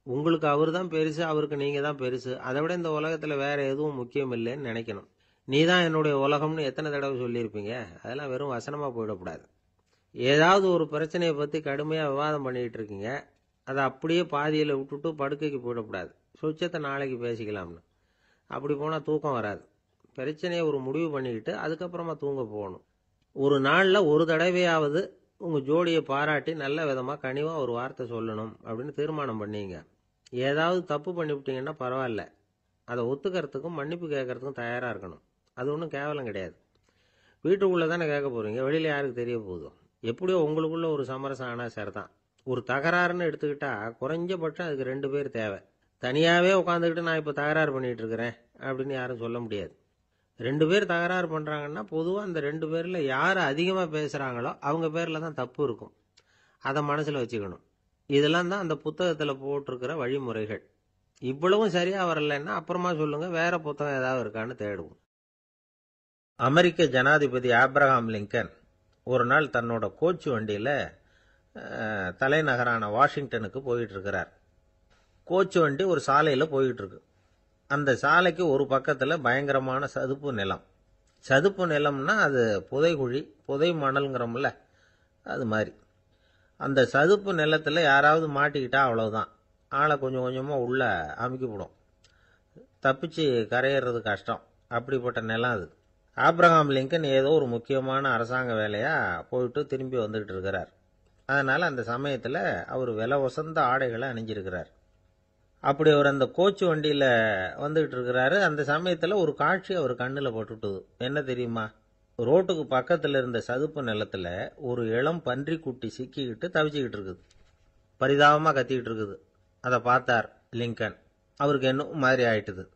உங்களுக்கு அவர் தான் பெருசு, அவருக்கு நீங்கள் தான் பெருசு. அதை விட இந்த உலகத்தில் வேற எதுவும் முக்கியம் இல்லைன்னு நினைக்கணும். நீ தான் என்னுடைய உலகம்னு எத்தனை தடவை சொல்லியிருப்பீங்க? அதெல்லாம் வெறும் வசனமாக போயிடக்கூடாது. ஏதாவது ஒரு பிரச்சனையை பற்றி கடுமையாக விவாதம் பண்ணிக்கிட்டு இருக்கீங்க, அதை அப்படியே பாதியில் விட்டுட்டு படுக்கைக்கு போயிடக்கூடாது. சொச்சத்தை நாளைக்கு பேசிக்கலாம்னு. அப்படி போனால் தூக்கம் வராது. பிரச்சனையை ஒரு முடிவு பண்ணிக்கிட்டு அதுக்கப்புறமா தூங்க போகணும். ஒரு நாளில் ஒரு தடவையாவது உங்கள் ஜோடியை பாராட்டி நல்ல விதமாக கனிவாக ஒரு வார்த்தை சொல்லணும் அப்படின்னு தீர்மானம் பண்ணீங்க. ஏதாவது தப்பு பண்ணிவிட்டீங்கன்னா பரவாயில்ல, அதை ஒத்துக்கிறதுக்கும் மன்னிப்பு கேட்கறதுக்கும் தயாராக இருக்கணும். அது ஒன்றும் கேவலம் கிடையாது. வீட்டுக்குள்ளே தானே கேட்க போகிறீங்க, வெளியில் யாருக்கு தெரிய போதும்? எப்படியோ உங்களுக்குள்ள ஒரு சமரசம் ஆனால் சரிதான். ஒரு தகராறுன்னு எடுத்துக்கிட்டா குறைஞ்சபட்சம் அதுக்கு 2 பேர் தேவை. தனியாகவே உட்காந்துக்கிட்டு நான் இப்போ தகராறு பண்ணிகிட்டு இருக்கிறேன் அப்படின்னு யாரும் சொல்ல முடியாது. 2 பேர் தகராறு பண்ணுறாங்கன்னா பொதுவாக அந்த 2 பேரில் யார் அதிகமாக பேசுகிறாங்களோ அவங்க பேரில் தான் தப்பு இருக்கும். அதை மனசில் வச்சுக்கணும். இதெல்லாம் தான் அந்த புத்தகத்தில் போட்டிருக்கிற வழிமுறைகள். இவ்வளவும் சரியாக வரலைன்னா அப்புறமா சொல்லுங்கள், வேற புத்தகம் ஏதாவது இருக்கான்னு தேடுவோம். அமெரிக்க ஜனாதிபதி ஆப்ரஹாம் லிங்கன் ஒரு நாள் தன்னோட கோச்சு வண்டியில் தலைநகரான வாஷிங்டனுக்கு போயிட்டு இருக்கிறார். கோச்சு வண்டி ஒரு சாலையில் போயிட்டு இருக்கு. அந்த சாலைக்கு ஒரு பக்கத்தில் பயங்கரமான சதுப்பு நிலம். சதுப்பு நிலம்னா அது புதைகுழி, புதை மணல்ங்கிறோம்ல, அது மாதிரி. அந்த சதுப்பு நிலத்தில் யாராவது மாட்டிக்கிட்டா அவ்வளவுதான், ஆளை கொஞ்சம் கொஞ்சமாக உள்ள அமுக்கிவிடும். தப்பிச்சு கரையிறது கஷ்டம். அப்படிப்பட்ட நிலம் அது. ஆப்ரஹாம் லிங்கன் ஏதோ ஒரு முக்கியமான அரசாங்க வேலையா போயிட்டு திரும்பி வந்துகிட்டு இருக்கிறார். அதனால அந்த சமயத்தில் அவர் விலை உசந்த ஆடைகளை அணிஞ்சிருக்கிறார். அப்படி அவர் அந்த கோச்சு வண்டியில் வந்துகிட்டு இருக்கிறாரு. அந்த சமயத்தில் ஒரு காட்சி அவர் கண்ணில் பட்டுட்டுது. என்ன தெரியுமா? ரோட்டுக்கு பக்கத்தில் இருந்த சதுப்பு நிலத்தில் ஒரு இளம் பன்றி குட்டி சிக்கிக்கிட்டு தவிச்சுக்கிட்டு இருக்குது. பரிதாபமாக கத்திக்கிட்டு இருக்குது. அதை பார்த்தார் லிங்கன். அவருக்கு என்ன மாதிரி ஆயிட்டுது.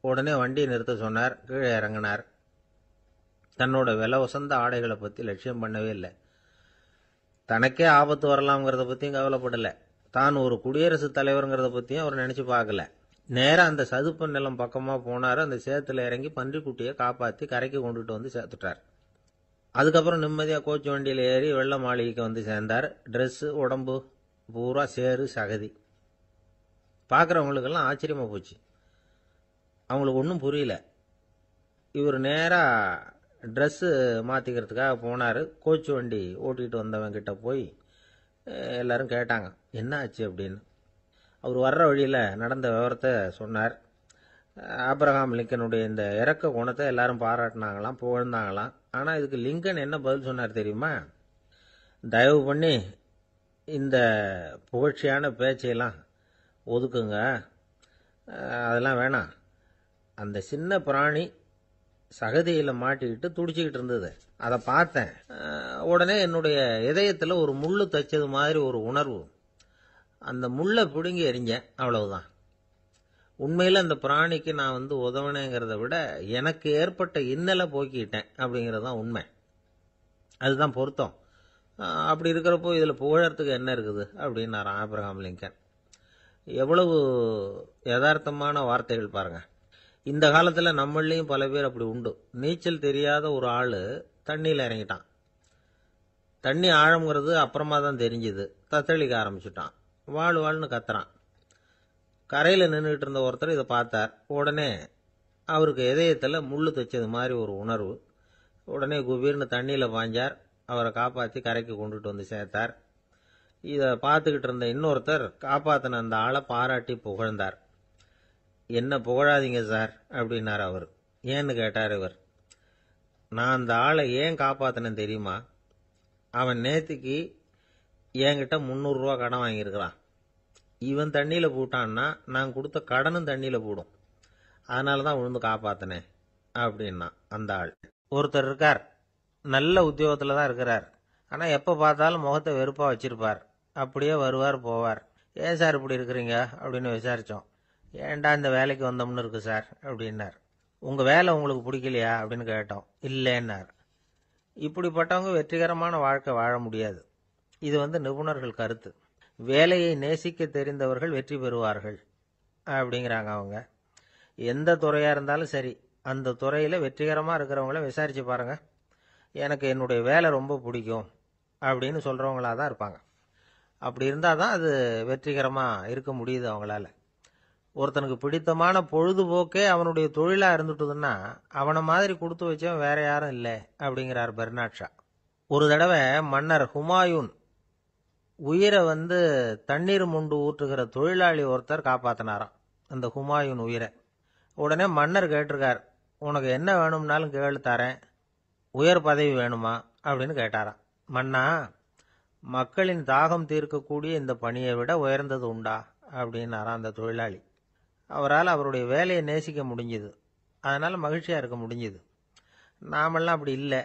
உடனே வண்டியை நிறுத்த சொன்னார். கீழே இறங்கினார். தன்னோட விலை உசந்த ஆடைகளை பற்றி லட்சியம் பண்ணவே இல்லை. தனக்கே ஆபத்து வரலாம்ங்கிறத பற்றியும் கவலைப்படலை. தான் ஒரு குடியரசுத் தலைவருங்கிறத பற்றியும் அவர் நினச்சி பார்க்கல. நேராக அந்த சதுப்பு நிலம் பக்கமாக போனார். அந்த சேத்துல இறங்கி பன்றிக்குட்டியை காப்பாற்றி கரைக்கு கொண்டுட்டு வந்து சேர்த்துட்டார். அதுக்கப்புறம் நிம்மதியாக கோச்சு வண்டியில் ஏறி வெள்ள மாளிகைக்கு வந்து சேர்ந்தார். ட்ரெஸ்ஸு உடம்பு பூரா சேறு சகதி. பார்க்குறவங்களுக்கெல்லாம் ஆச்சரியமாக போச்சு. அவங்களுக்கு ஒன்றும் புரியல. இவர் நேராக ட்ரெஸ்ஸு மாற்றிக்கிறதுக்காக போனார். கோச்சு வண்டி ஓட்டிகிட்டு வந்தவங்கிட்ட போய் எல்லாரும் கேட்டாங்க என்ன ஆச்சு அப்படின்னு. அவர் வர்ற வழியில் நடந்த விவரத்தை சொன்னார். ஆப்ரஹாம் லிங்கனுடைய இந்த இறக்க குணத்தை எல்லாரும் பாராட்டினாங்களாம், புகழ்ந்தாங்களாம். ஆனால் இதுக்கு லிங்கன் என்ன பதில் சொன்னார் தெரியுமா? தயவு பண்ணி இந்த புகழ்ச்சியான பேச்சையெல்லாம் ஒதுக்குங்க, அதெல்லாம் வேணாம். அந்த சின்ன பிராணி சகதியில மாட்டிக்கிட்டு துடிச்சுக்கிட்டு இருந்தது. அதை பார்த்தேன். உடனே என்னுடைய இதயத்துல ஒரு முள்ளு தைச்சது மாதிரி ஒரு உணர்வு. அந்த முள்ளை பிடுங்கி எறிஞ்சேன், அவ்வளவுதான். உண்மையில அந்த பிராணிக்கு நான் உதவினேங்கிறத விட எனக்கு ஏற்பட்ட இன்னலை போக்கிட்டேன் அப்படிங்கிறது தான் உண்மை. அதுதான் பொருத்தம். அப்படி இருக்கிறப்போ இதுல புகழறதுக்கு என்ன இருக்குது அப்படின்னாரு ஆபிரகாம் லிங்கன். எவ்வளவு யதார்த்தமான வார்த்தைகள் பாருங்க. இந்த காலத்துல நம்மளையும் பல பேர் அப்படி உண்டு. நீச்சல் தெரியாத ஒரு ஆளு தண்ணியில இறங்கிட்டான். தண்ணி ஆழம்ங்கிறது அப்புறமா தான் தெரிஞ்சுது. தத்தளிக்க ஆரம்பிச்சுட்டான். வாழ் வாழ்னு கத்துறான். கரையில நின்றுட்டு இருந்த ஒருத்தர் இதை பார்த்தார். உடனே அவருக்கு இதயத்துல முள்ளு தைச்சது மாதிரி ஒரு உணர்வு. உடனே குபீர்னு தண்ணியில பாஞ்சார். அவரை காப்பாற்றி கரைக்கு கொண்டுட்டு வந்து சேர்த்தார். இதை பார்த்துக்கிட்டு இருந்த இன்னொருத்தர் காப்பாத்தின அந்த ஆளை பாராட்டி புகழ்ந்தார். என்ன புகழாதீங்க சார் அப்படின்னார் அவர். ஏன்னு கேட்டார் இவர். நான் அந்த ஆளை ஏன் காப்பாத்தினேன் தெரியுமா? அவன் நேத்திக்கு என்கிட்ட 300 ரூபா கடன் வாங்கியிருக்கிறான். இவன் தண்ணியில போட்டான்னா நான் கொடுத்த கடனும் தண்ணியில போடும். அதனாலதான் விழுந்து காப்பாத்தினேன் அப்படின்னா அந்த ஆள். ஒருத்தர் இருக்கார், நல்ல உத்தியோகத்துல தான் இருக்கிறார். ஆனா எப்ப பார்த்தாலும் முகத்தை வெறுப்பா வச்சிருப்பார். அப்படியே வருவார் போவார். ஏன் சார் இப்படி இருக்கிறீங்க அப்படின்னு விசாரிச்சோம். ஏன்டா இந்த வேலைக்கு வந்தோம்னு இருக்கு சார் அப்படின்னார். உங்க வேலை உங்களுக்கு பிடிக்கலையா அப்படின்னு கேட்டோம். இல்லைன்னார். இப்படிப்பட்டவங்க வெற்றிகரமான வாழ்க்கை வாழ முடியாது. இது நிபுணர்கள் கருத்து. வேலையை நேசிக்க தெரிந்தவர்கள் வெற்றி பெறுவார்கள் அப்படிங்கிறாங்க அவங்க. எந்த துறையா இருந்தாலும் சரி, அந்த துறையில வெற்றிகரமா இருக்கிறவங்கள விசாரிச்சு பாருங்க. எனக்கு என்னுடைய வேலை ரொம்ப பிடிக்கும் அப்படின்னு சொல்றவங்களா தான் இருப்பாங்க. அப்படி இருந்தாதான் அது வெற்றிகரமா இருக்க முடியுது அவங்களால. ஒருத்தனுக்கு பிடித்தமான பொழுதுபோக்கே அவனுடைய தொழிலா இருந்துட்டுதுன்னா அவனை மாதிரி கொடுத்து வச்சவன் வேற யாரும் இல்லை அப்படிங்கிறார் பெர்னாட் ஷா. ஒரு தடவை மன்னர் ஹுமாயூன் உயிரை தண்ணீர் முண்டு ஊற்றுகிற தொழிலாளி ஒருத்தர் காப்பாத்தினாராம் அந்த ஹுமாயூன் உயிரை. உடனே மன்னர் கேட்டிருக்கார், உனக்கு என்ன வேணும்னாலும் கேளு தரேன், உயர் பதவி வேணுமா அப்படின்னு கேட்டாராம். மன்னா, மக்களின் தாகம் தீர்க்கக்கூடிய இந்த பணியை விட உயர்ந்தது உண்டா அப்படின்னாராம் அந்த தொழிலாளி. அவரால் அவருடைய வேலையை நேசிக்க முடிஞ்சுது. அதனால மகிழ்ச்சியா இருக்க முடிஞ்சுது. நாமெல்லாம் அப்படி இல்லை.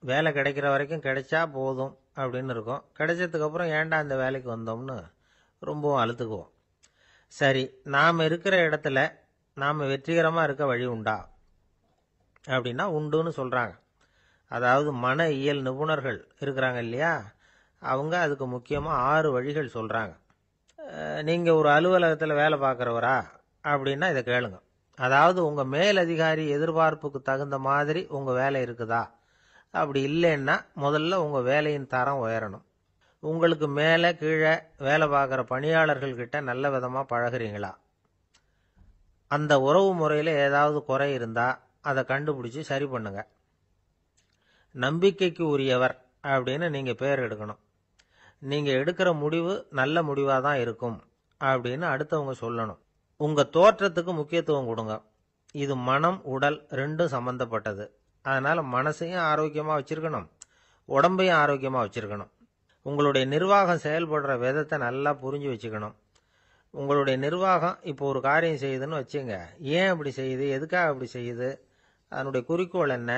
வேலை கிடைக்கிற வரைக்கும் கிடைச்சா போதும் அப்படின்னு இருக்கோம். கிடைச்சதுக்கு அப்புறம் ஏன்டா இந்த வேலைக்கு வந்தோம்னு ரொம்பவும் அழுத்துக்குவோம். சரி, நாம இருக்கிற இடத்துல நாம வெற்றிகரமா இருக்க வழி உண்டா அப்படின்னா உண்டுன்னு சொல்றாங்க. அதாவது மன இயல் நிபுணர்கள் இருக்கிறாங்க இல்லையா, அவங்க அதுக்கு முக்கியமா 6 வழிகள் சொல்றாங்க. நீங்க ஒரு அலுவலகத்துல வேலை பார்க்கறவரா அப்படின்னா இதை கேளுங்க. அதாவது உங்க மேலதிகாரி எதிர்பார்ப்புக்கு தகுந்த மாதிரி உங்க வேலை இருக்குதா? அப்படி இல்லைன்னா முதல்ல உங்க வேலையின் தரம் உயரணும். உங்களுக்கு மேல கீழே வேலை பார்க்குற பணியாளர்கள் கிட்ட நல்ல விதமா பழகுறீங்களா? அந்த உறவு முறையில ஏதாவது குறை இருந்தா அதை கண்டுபிடிச்சு சரி பண்ணுங்க. நம்பிக்கைக்கு உரியவர் அப்படின்னு நீங்க பேர் எடுக்கணும். நீங்க எடுக்கிற முடிவு நல்ல முடிவா தான் இருக்கும் அப்படின்னு அடுத்தவங்க சொல்லணும். உங்க தோற்றத்துக்கு முக்கியத்துவம் கொடுங்க. இது மனம் உடல் ரெண்டும் சம்பந்தப்பட்டது. அதனால மனசையும் ஆரோக்கியமா வச்சிருக்கணும், உடம்பையும் ஆரோக்கியமா வச்சிருக்கணும். உங்களுடைய நிர்வாகம் செயல்படுற விதத்தை நல்லா புரிஞ்சு வச்சுக்கணும். உங்களுடைய நிர்வாகம் இப்போ ஒரு காரியம் செய்யுதுன்னு வச்சுங்க, ஏன் அப்படி செய்யுது, எதுக்காக அப்படி செய்யுது, அதனுடைய குறிக்கோள் என்ன,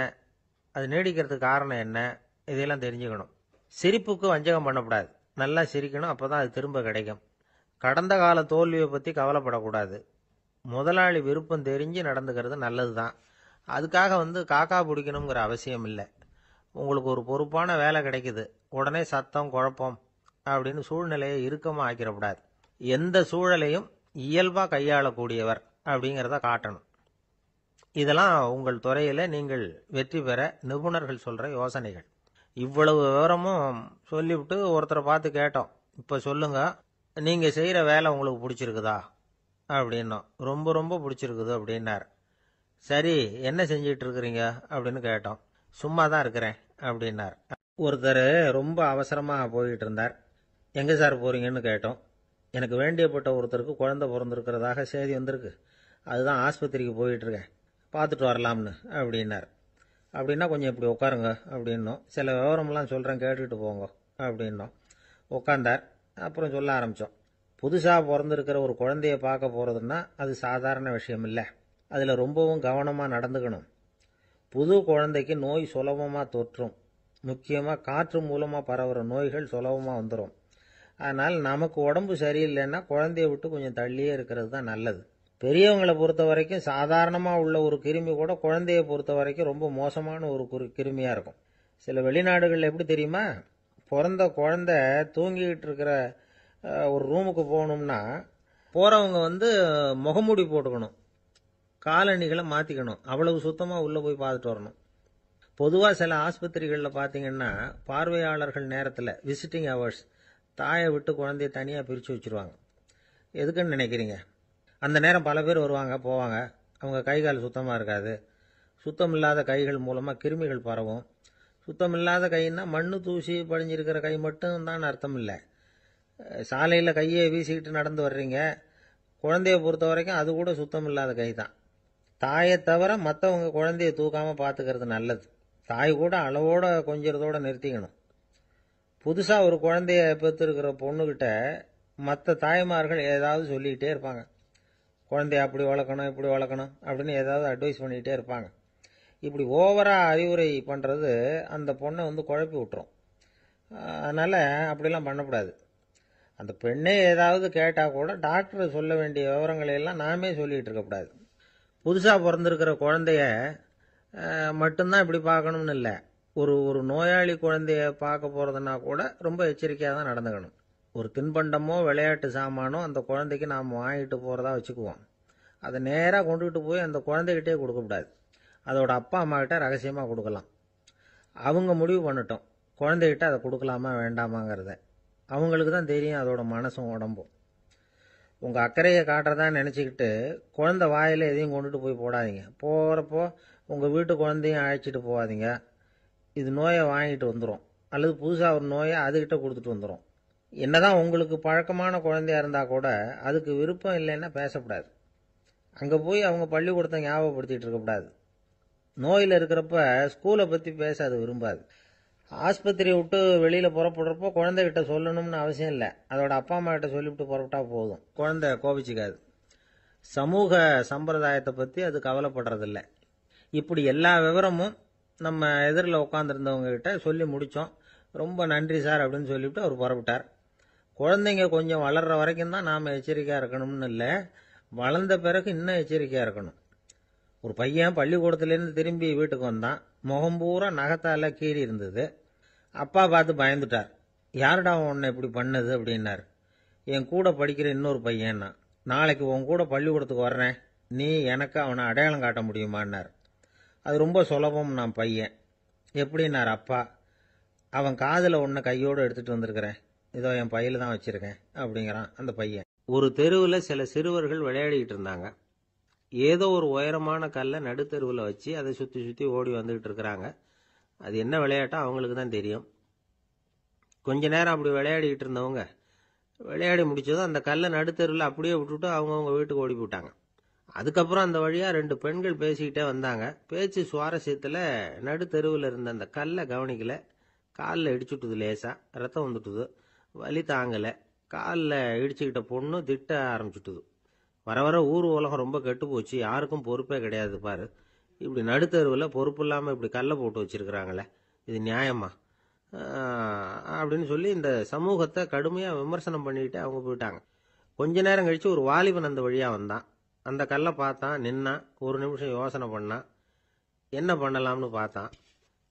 அது நீடிக்கிறதுக்கு காரணம் என்ன, இதெல்லாம் தெரிஞ்சுக்கணும். சிரிப்புக்கு வஞ்சகம் பண்ணக்கூடாது. நல்லா சிரிக்கணும், அப்பதான் அது திரும்ப கிடைக்கும். கடந்த கால தோல்வியை பத்தி கவலைப்படக்கூடாது. முதலாளி விருப்பம் தெரிஞ்சு நடந்துக்கிறது நல்லதுதான். அதுக்காக காக்கா பிடிக்கணுங்கிற அவசியம் இல்லை. உங்களுக்கு ஒரு பொறுப்பான வேலை கிடைக்குது, உடனே சத்தம் குழப்பம் அப்படின்னு சூழ்நிலையை இறுக்கமா ஆக்கிடக்கூடாது. எந்த சூழலையும் இயல்பா கையாளக்கூடியவர் அப்படிங்கிறத காட்டணும். இதெல்லாம் உங்கள் துறையில நீங்கள் வெற்றி பெற நிபுணர்கள் சொல்ற யோசனைகள். இவ்வளவு விவரமும் சொல்லிவிட்டு ஒருத்தரை பார்த்து கேட்டோம், இப்ப சொல்லுங்க, நீங்க செய்யற வேலை உங்களுக்கு பிடிச்சிருக்குதா அப்படின்னோம். ரொம்ப ரொம்ப பிடிச்சிருக்குது அப்படின்னார். சரி, என்ன செஞ்சிட்டு இருக்கிறீங்க அப்படின்னு கேட்டோம். சும்மா தான் இருக்கிறேன் அப்படின்னார். ஒருத்தர் ரொம்ப அவசரமா போயிட்டு இருந்தார். எங்க சார் போறீங்கன்னு கேட்டோம். எனக்கு வேண்டியப்பட்ட ஒருத்தருக்கு குழந்தை பிறந்திருக்கிறதாக செய்தி வந்திருக்கு, அதுதான் ஆஸ்பத்திரிக்கு போயிட்டு இருக்கேன், பார்த்துட்டு வரலாம்னு அப்படின்னார். அப்படின்னா கொஞ்சம் இப்படி உட்காருங்க அப்படின்னோம். சில விவரம்லாம் சொல்றேன், கேட்டுட்டு போங்க அப்படின்னோம். உட்கார்ந்தார். அப்புறம் சொல்ல ஆரம்பிச்சோம். புதுசா பிறந்திருக்கிற ஒரு குழந்தைய பார்க்க போறதுன்னா அது சாதாரண விஷயம் இல்லை. அதுல ரொம்பவும் கவனமா நடந்துக்கணும். புது குழந்தைக்கு நோய் சுலபமாக தொற்றும். முக்கியமாக காற்று மூலமாக பரவுற நோய்கள் சுலபமாக வந்துடும். அதனால் நமக்கு உடம்பு சரியில்லைன்னா குழந்தைய விட்டு கொஞ்சம் தள்ளியே இருக்கிறது தான் நல்லது. பெரியவங்களை பொறுத்த வரைக்கும் சாதாரணமாக உள்ள ஒரு கிருமி கூட குழந்தைய பொறுத்த வரைக்கும் ரொம்ப மோசமான ஒரு கிருமியாக இருக்கும். சில வெளிநாடுகளில் எப்படி தெரியுமா, பிறந்த குழந்தை தூங்கிக்கிட்டு இருக்கிற ஒரு ரூமுக்கு போகணும்னா போகிறவங்க முகமூடி போட்டுக்கணும், காலணிகளை மாற்றிக்கணும், அவ்வளவு சுத்தமாக உள்ளே போய் பார்த்துட்டு வரணும். பொதுவாக சில ஆஸ்பத்திரிகளில் பார்த்தீங்கன்னா பார்வையாளர்கள் நேரத்தில் விசிட்டிங் ஹவர்ஸ் தாயை விட்டு குழந்தைய தனியாக பிரித்து வச்சுருவாங்க. எதுக்குன்னு நினைக்கிறீங்க? அந்த நேரம் பல பேர் வருவாங்க போவாங்க, அவங்க கை கால் சுத்தமாக இருக்காது. சுத்தம் இல்லாத கைகள் மூலமாக கிருமிகள் பரவும். சுத்தம் இல்லாத கைன்னா மண்ணு தூசி படிஞ்சிருக்கிற கை மட்டும் தான் அர்த்தம் இல்லை. சாலையில் கையை வீசிக்கிட்டு நடந்து வர்றீங்க, குழந்தைய பொறுத்த வரைக்கும் அது கூட சுத்தம் இல்லாத கை தான். தாயை தவிர மற்றவங்க குழந்தைய தூக்காமல் பார்த்துக்கிறது நல்லது. தாய் கூட அளவோட கொஞ்சிறதோட நிறுத்திக்கணும். புதுசாக ஒரு குழந்தைய பெற்றிருக்கிற பொண்ணுக்கிட்ட மற்ற தாய்மார்கள் ஏதாவது சொல்லிக்கிட்டே இருப்பாங்க. குழந்தைய அப்படி வளர்க்கணும் இப்படி வளர்க்கணும் அப்படின்னு ஏதாவது அட்வைஸ் பண்ணிக்கிட்டே இருப்பாங்க. இப்படி ஓவராக அறிவுரை பண்ணுறது அந்த பொண்ணை குழப்பி விட்டுரும். அதனால் அப்படிலாம் பண்ணக்கூடாது. அந்த பெண்ணே ஏதாவது கேட்டால் கூட டாக்டர் சொல்ல வேண்டிய விவரங்களை எல்லாம் நாமே சொல்லிகிட்டு இருக்கக்கூடாது. புதுசாக பிறந்திருக்கிற குழந்தைய மட்டும்தான் இப்படி பார்க்கணும்னு இல்லை. ஒரு நோயாளி குழந்தைய பார்க்க போகிறதுனா கூட ரொம்ப எச்சரிக்கையாக தான் நடந்துக்கணும். ஒரு தின்பண்டமோ விளையாட்டு சாமானோ அந்த குழந்தைக்கு நாம் வாங்கிட்டு போகிறதா வச்சுக்குவோம். அதை நேராக கொண்டுகிட்டு போய் அந்த குழந்தைகிட்டே கொடுக்கக்கூடாது. அதோட அப்பா அம்மா கிட்ட ரகசியமாக கொடுக்கலாம். அவங்க முடிவு பண்ணட்டும் குழந்தைகிட்ட அதை கொடுக்கலாமா வேண்டாமாங்கிறத. அவங்களுக்கு தான் தெரியும் அதோட மனசும் உடம்பும். உங்கள் அக்கறையை காட்டுறதா நினச்சிக்கிட்டு குழந்தை வாயில் எதையும் கொண்டுட்டு போய் போடாதீங்க. போகிறப்போ உங்கள் வீட்டு குழந்தையும் அழைச்சிட்டு போகாதீங்க. இது நோயை வாங்கிட்டு வந்துடும், அல்லது புதுசாக ஒரு நோயை அதுகிட்ட கொடுத்துட்டு வந்துடும். என்னதான் உங்களுக்கு பழக்கமான குழந்தையா இருந்தால் கூட அதுக்கு விருப்பம் இல்லைன்னா பேசக்கூடாது. அங்கே போய் அவங்க பள்ளிக்கூடத்தை ஞாபகப்படுத்திகிட்டு இருக்கக்கூடாது. நோயில் இருக்கிறப்ப ஸ்கூலை பற்றி பேச அது விரும்பாது. ஆஸ்பத்திரியை விட்டு வெளியில் புறப்படுறப்போ குழந்தைகிட்ட சொல்லணும்னு அவசியம் இல்லை. அதோட அப்பா அம்மா கிட்ட சொல்லிவிட்டு புறப்பட்டா போதும், குழந்தை கோபிச்சிக்காது. சமூக சம்பிரதாயத்தை பற்றி அது கவலைப்படுறதில்ல. இப்படி எல்லா விவரமும் நம்ம எதிரில் உட்காந்துருந்தவங்க கிட்ட சொல்லி முடித்தோம். ரொம்ப நன்றி சார் அப்படின்னு சொல்லிவிட்டு அவர் புறப்பட்டார். குழந்தைங்க கொஞ்சம் வளர்கிற வரைக்கும் தான் நாம் எச்சரிக்கையாக இருக்கணும்னு இல்லை, வளர்ந்த பிறகு இன்னும் எச்சரிக்கையாக இருக்கணும். ஒரு பையன் பள்ளிக்கூடத்துலேருந்து திரும்பி வீட்டுக்கு வந்தான். முகம் பூரா நகத்தால் கீறி இருந்தது. அப்பா பார்த்து பயந்துட்டார். யாருடா உன்னை இப்படி பண்ணது அப்படின்னார். என் கூட படிக்கிற இன்னொரு பையன்னா. நாளைக்கு உன் கூட பள்ளிக்கூடத்துக்கு வர்றேன், நீ எனக்கு அவனை அடையாளம் காட்ட முடியுமான்னார். அது ரொம்ப சுலபம் நான் பையன். எப்படின்னார் அப்பா. அவன் காதில் ஒன்றை கையோடு எடுத்துகிட்டு வந்திருக்கிறேன், இதோ என் பையில தான் வச்சுருக்கேன் அப்படிங்கிறான் அந்த பையன். ஒரு தெருவில் சில சிறுவர்கள் விளையாடிக்கிட்டு இருந்தாங்க. ஏதோ ஒரு உயரமான கல்லை நடுத்தெருவில் வச்சு அதை சுற்றி சுற்றி ஓடி வந்துக்கிட்டு இருக்கிறாங்க. அது என்ன விளையாட்டோ அவங்களுக்கு தான் தெரியும். கொஞ்ச நேரம் அப்படி விளையாடிக்கிட்டு இருந்தவங்க விளையாடி முடிச்சதும் அந்த கல்லை நடுத்தெருவில் அப்படியே விட்டுட்டு அவங்கவுங்க வீட்டுக்கு ஓடி போட்டாங்க. அதுக்கப்புறம் அந்த வழியாக 2 பெண்கள் பேசிக்கிட்டே வந்தாங்க. பேச்சு சுவாரஸ்யத்தில் நடுத்தெருவில் இருந்த அந்த கல்லை கவனிக்கலை. காலில் இடிச்சுட்டுது, லேசாக ரத்தம் வந்துட்டுது, வலி தாங்கலை. காலில் இடிச்சுக்கிட்ட பொண்ணு திட்ட ஆரம்பிச்சுட்டுது. வர வர ஊர் உலகம் ரொம்ப கெட்டு போச்சு, யாருக்கும் பொறுப்பே கிடையாது பாரு, இப்படி நடுத்தருவில் பொறுப்பு இல்லாமல் இப்படி கல்லை போட்டு வச்சிருக்கிறாங்களே, இது நியாயமா அப்படின்னு சொல்லி இந்த சமூகத்தை கடுமையாக விமர்சனம் பண்ணிக்கிட்டு அவங்க போயிட்டாங்க. கொஞ்ச நேரம் கழித்து ஒரு வாலிபன் அந்த வழியாக வந்தான். அந்த கல்லை பார்த்தான், நின்னான். ஒரு நிமிஷம் யோசனை பண்ணான். என்ன பண்ணலாம்னு பார்த்தான்.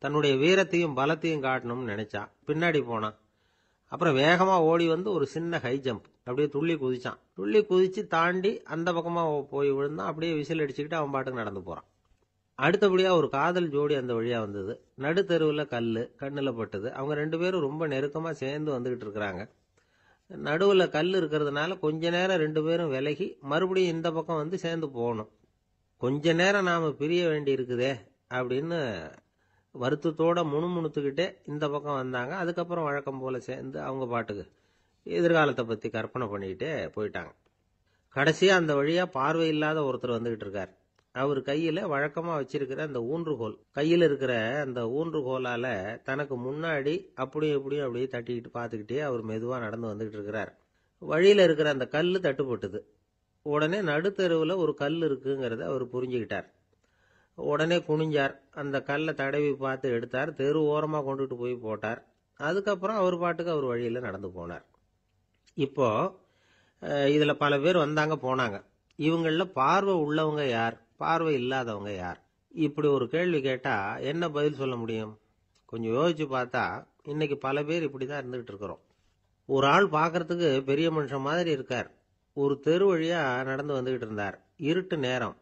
தன்னுடைய வீரத்தையும் பலத்தையும் காட்டணும்னு நினைச்சான். பின்னாடி போனான். அப்புறம் வேகமாக ஓடி வந்து ஒரு சின்ன ஹை ஜம்ப் அப்படியே துள்ளி குதிச்சான். துள்ளி குதிச்சு தாண்டி அந்த பக்கமாக போய் விழுந்தான். அப்படியே விசில் அடிச்சுக்கிட்டு அவன் பாட்டுக்கு நடந்து போகிறான். அடுத்தபடியாக ஒரு காதல் ஜோடி அந்த வழியாக வந்தது. நடுத்தெருவில் கல் கண்ணில் பட்டது. அவங்க 2 பேரும் ரொம்ப நெருக்கமாக சேர்ந்து வந்துக்கிட்டு இருக்கிறாங்க. நடுவில் கல் இருக்கிறதுனால கொஞ்ச நேரம் 2 பேரும் விலகி மறுபடியும் இந்த பக்கம் வந்து சேர்ந்து போகணும். கொஞ்ச நேரம் நாம் பிரிய வேண்டி இருக்குதே அப்படின்னு வருத்தத்தோட முணுமுணுத்துக்கிட்டே இந்த பக்கம் வந்தாங்க. அதுக்கப்புறம் வழக்கம் போல சேர்ந்து அவங்க பாட்டுக்கு எதிர்காலத்தை பற்றி கற்பனை பண்ணிக்கிட்டே போயிட்டாங்க. கடைசியாக அந்த வழியாக பார்வை இல்லாத ஒருத்தர் வந்துக்கிட்டு இருக்கார். அவர் கையில் வழக்கமாக வச்சிருக்கிற அந்த ஊன்றுகோல், கையில் இருக்கிற அந்த ஊன்றுகோலால் தனக்கு முன்னாடி அப்படியும் இப்படியும் அப்படியே தட்டிக்கிட்டு பார்த்துக்கிட்டே அவர் மெதுவாக நடந்து வந்துக்கிட்டு இருக்கிறார். வழியில் இருக்கிற அந்த கல் தட்டுப்பட்டுது. உடனே நடுத்தெருவில் ஒரு கல் இருக்குங்கிறத அவர் புரிஞ்சுக்கிட்டார். உடனே குனிஞ்சார், அந்த கல்லை தடவி பார்த்து எடுத்தார், தெரு ஓரமா கொண்டுட்டு போய் போட்டார். அதுக்கப்புறம் அவர் பாட்டுக்கு அவர் வழியில நடந்து போனார். இப்போ இதுல பல பேர் வந்தாங்க போனாங்க. இவங்கள பார்வை உள்ளவங்க யார், பார்வை இல்லாதவங்க யார்? இப்படி ஒரு கேள்வி கேட்டா என்ன பதில் சொல்ல முடியும்? கொஞ்சம் யோசிச்சு பார்த்தா இன்னைக்கு பல பேர் இப்படிதான் இருந்துகிட்டு இருக்கிறோம். ஒரு ஆள் பார்க்கறதுக்கு பெரிய மனுஷன் மாதிரி இருக்கார். ஒரு தெரு வழியா நடந்து வந்துகிட்டு இருந்தார். இருட்டு நேரம்.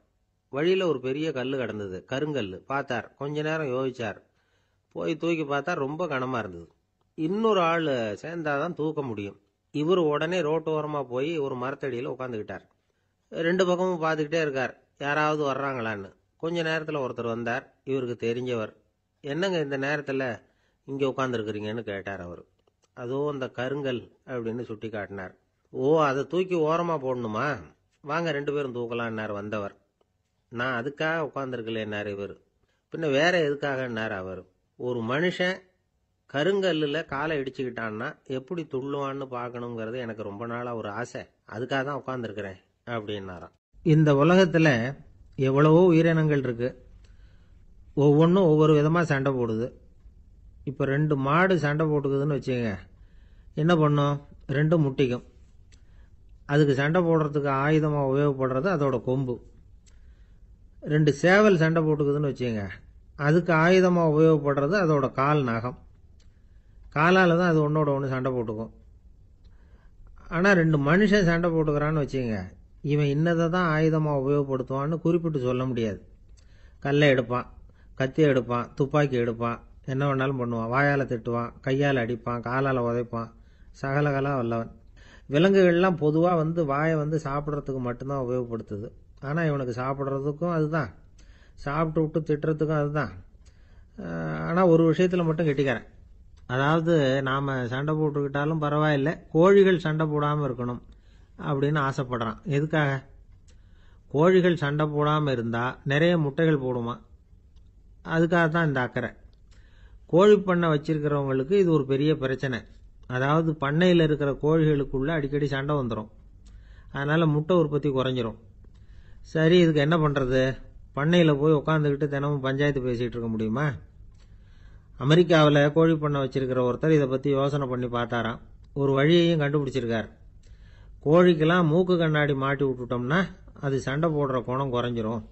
வழியில ஒரு பெரிய கல்லு கிடந்தது, கருங்கல்லு. பார்த்தார், கொஞ்ச நேரம் யோசிச்சார். போய் தூக்கி பார்த்தா ரொம்ப கனமா இருந்தது. இன்னொரு ஆள் சேர்ந்தாதான் தூக்க முடியும். இவர் உடனே ரோட்டோரமா போய் ஒரு மரத்தடியில உட்காந்துக்கிட்டார். ரெண்டு பக்கமும் பார்த்துக்கிட்டே இருக்கார், யாராவது வர்றாங்களான்னு. கொஞ்ச நேரத்துல ஒருத்தர் வந்தார், இவருக்கு தெரிஞ்சவர். என்னங்க இந்த நேரத்துல இங்க உட்காந்துருக்கிறீங்கன்னு கேட்டார் அவர். அதோ அந்த கருங்கல் அப்படின்னு சுட்டி காட்டினார். ஓ, அதை தூக்கி ஓரமா போடணுமா? வாங்க ரெண்டு பேரும் தூக்கலான்னார் வந்தவர். நான் அதுக்காக உட்காந்துருக்கலன்னார் இவர். பின்ன வேற எதுக்காகன்னார் அவர். ஒரு மனுஷன் கருங்கல்லுல காலை இடிச்சுக்கிட்டான்னா எப்படி துள்ளுவான்னு பார்க்கணுங்கிறது எனக்கு ரொம்ப நாளா ஒரு ஆசை. அதுக்காக தான் உட்காந்துருக்கிறேன் அப்படின்னாராம். இந்த உலகத்துல எவ்வளவோ உயிரினங்கள் இருக்கு. ஒவ்வொன்றும் ஒவ்வொரு விதமா சண்டை போடுது. இப்போ ரெண்டு மாடு சண்டை போட்டுக்குதுன்னு வச்சுக்கோங்க, என்ன பண்ணும்? ரெண்டும் முட்டிக்கும். அதுக்கு சண்டை போடுறதுக்கு ஆயுதமாக உபயோகப்படுறது அதோட கொம்பு. ரெண்டு சேவல் சண்டை போட்டுக்குதுன்னு வச்சுக்கோங்க, அதுக்கு ஆயுதமாக உபயோகப்படுறது அதோட கால் நகம். காலால் தான் அது ஒன்றோட ஒன்று சண்டை போட்டுக்கும். ஆனால் ரெண்டு மனுஷன் சண்டை போட்டுக்கிறான்னு வச்சுக்கோங்க, இவன் இன்னதை தான் ஆயுதமாக உபயோகப்படுத்துவான்னு குறிப்பிட்டு சொல்ல முடியாது. கல்லை எடுப்பான், கத்தி எடுப்பான், துப்பாக்கி எடுப்பான், என்ன வேணாலும் பண்ணுவான். வாயால் திட்டுவான், கையால் அடிப்பான், காலால் உதைப்பான், சகலகலா வல்லவன். விலங்குகள்லாம் பொதுவாக வாயை சாப்பிட்றதுக்கு மட்டும்தான் உபயோகப்படுத்துது. ஆனால் இவனுக்கு சாப்பிட்றதுக்கும் அதுதான், சாப்பிட்டு விட்டு திட்டுறதுக்கும் அதுதான். ஆனால் ஒரு விஷயத்தில் மட்டும் கெட்டிக்கிறேன். அதாவது நாம் சண்டை போட்டுக்கிட்டாலும் பரவாயில்லை, கோழிகள் சண்டை போடாமல் இருக்கணும் அப்படின்னு ஆசைப்படுறான். எதுக்காக? கோழிகள் சண்டை போடாமல் இருந்தால் நிறைய முட்டைகள் போடுமா, அதுக்காக தான் இந்த அக்கறை. கோழி பண்ணை வச்சிருக்கிறவங்களுக்கு இது ஒரு பெரிய பிரச்சனை. அதாவது பண்ணையில் இருக்கிற கோழிகளுக்குள்ள அடிக்கடி சண்டை வந்துடும். அதனால முட்டை உற்பத்தி குறைஞ்சிரும். சரி, இதுக்கு என்ன பண்ணுறது? பண்ணையில் போய் உட்காந்துக்கிட்டு தினமும் பஞ்சாயத்து பேசிகிட்டு இருக்க முடியுமா? அமெரிக்காவில் கோழி பண்ணை வச்சிருக்கிற ஒருத்தர் இதை பற்றி யோசனை பண்ணி பார்த்தாராம். ஒரு வழியையும் கண்டுபிடிச்சிருக்கார். கோழிக்கெல்லாம் மூக்கு கண்ணாடி மாட்டி விட்டுட்டோம்னா அது சண்டை போடுற குணம் குறைஞ்சிரும்,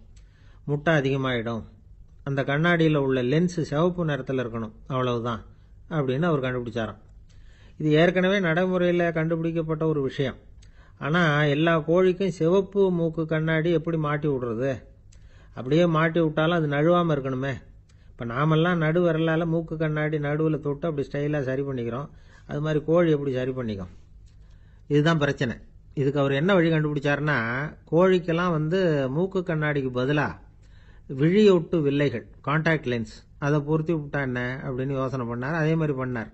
முட்டை அதிகமாகிடும். அந்த கண்ணாடியில் உள்ள லென்ஸ் சிவப்பு நிறத்தில் இருக்கணும், அவ்வளவுதான் அப்படின்னு அவர் கண்டுபிடிச்சாராம். இது ஏற்கனவே நடைமுறையில் கண்டுபிடிக்கப்பட்ட ஒரு விஷயம். ஆனால் எல்லா கோழிக்கும் சிவப்பு மூக்கு கண்ணாடி எப்படி மாட்டி விடுறது? அப்படியே மாட்டி விட்டாலும் அது நழுவாமல் இருக்கணுமே. இப்போ நாமெல்லாம் நடு விரலால் மூக்கு கண்ணாடி நடுவில் தொட்டு அப்படி ஸ்டைலாக சரி பண்ணிக்கிறோம். அது மாதிரி கோழி எப்படி சரி பண்ணிக்கும்? இதுதான் பிரச்சனை. இதுக்கு அவர் என்ன வழி கண்டுபிடிச்சாருன்னா, கோழிக்கெல்லாம் மூக்கு கண்ணாடிக்கு பதிலாக விழியொட்டு வில்லைகள், கான்டாக்ட் லென்ஸ், அதை பொருத்தி விட்டா என்ன அப்படின்னு யோசனை பண்ணார். அதே மாதிரி பண்ணார்.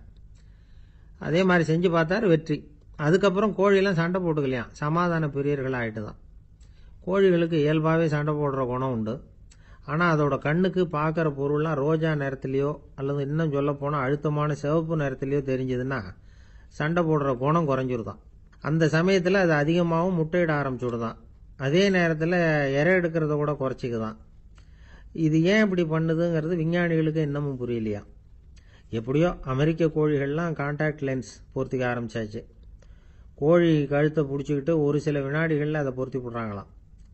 அதே மாதிரி செஞ்சு பார்த்தார், வெற்றி. அதுக்கப்புறம் கோழியெல்லாம் சண்டை போட்டுக்கலையாம், சமாதான பிரியர்கள் ஆகிட்டு தான். கோழிகளுக்கு இயல்பாகவே சண்டை போடுற குணம் உண்டு. ஆனால் அதோட கண்ணுக்கு பார்க்குற பொருள்லாம் ரோஜா நிறத்துலையோ அல்லது இன்னும் சொல்ல போனால் அழுத்தமான சிவப்பு நிறத்துலையோ தெரிஞ்சதுன்னா சண்டை போடுற குணம் குறைஞ்சிருதான். அந்த சமயத்தில் அது அதிகமாகவும் முட்டையிட ஆரம்பிச்சுடுதான். அதே நேரத்தில் இறை எடுக்கிறத கூட குறைச்சிக்குதான். இது ஏன் இப்படி பண்ணுதுங்கிறது விஞ்ஞானிகளுக்கு இன்னமும் புரியலையா. எப்படியோ அமெரிக்க கோழிகள்லாம் கான்டாக்ட் லென்ஸ் பொருத்திக்க ஆரம்பிச்சாச்சு. கோழி கழுத்தை பிடிச்சிக்கிட்டு ஒரு சில வினாடிகளில் அதை பொருத்தி போடுறாங்களாம்.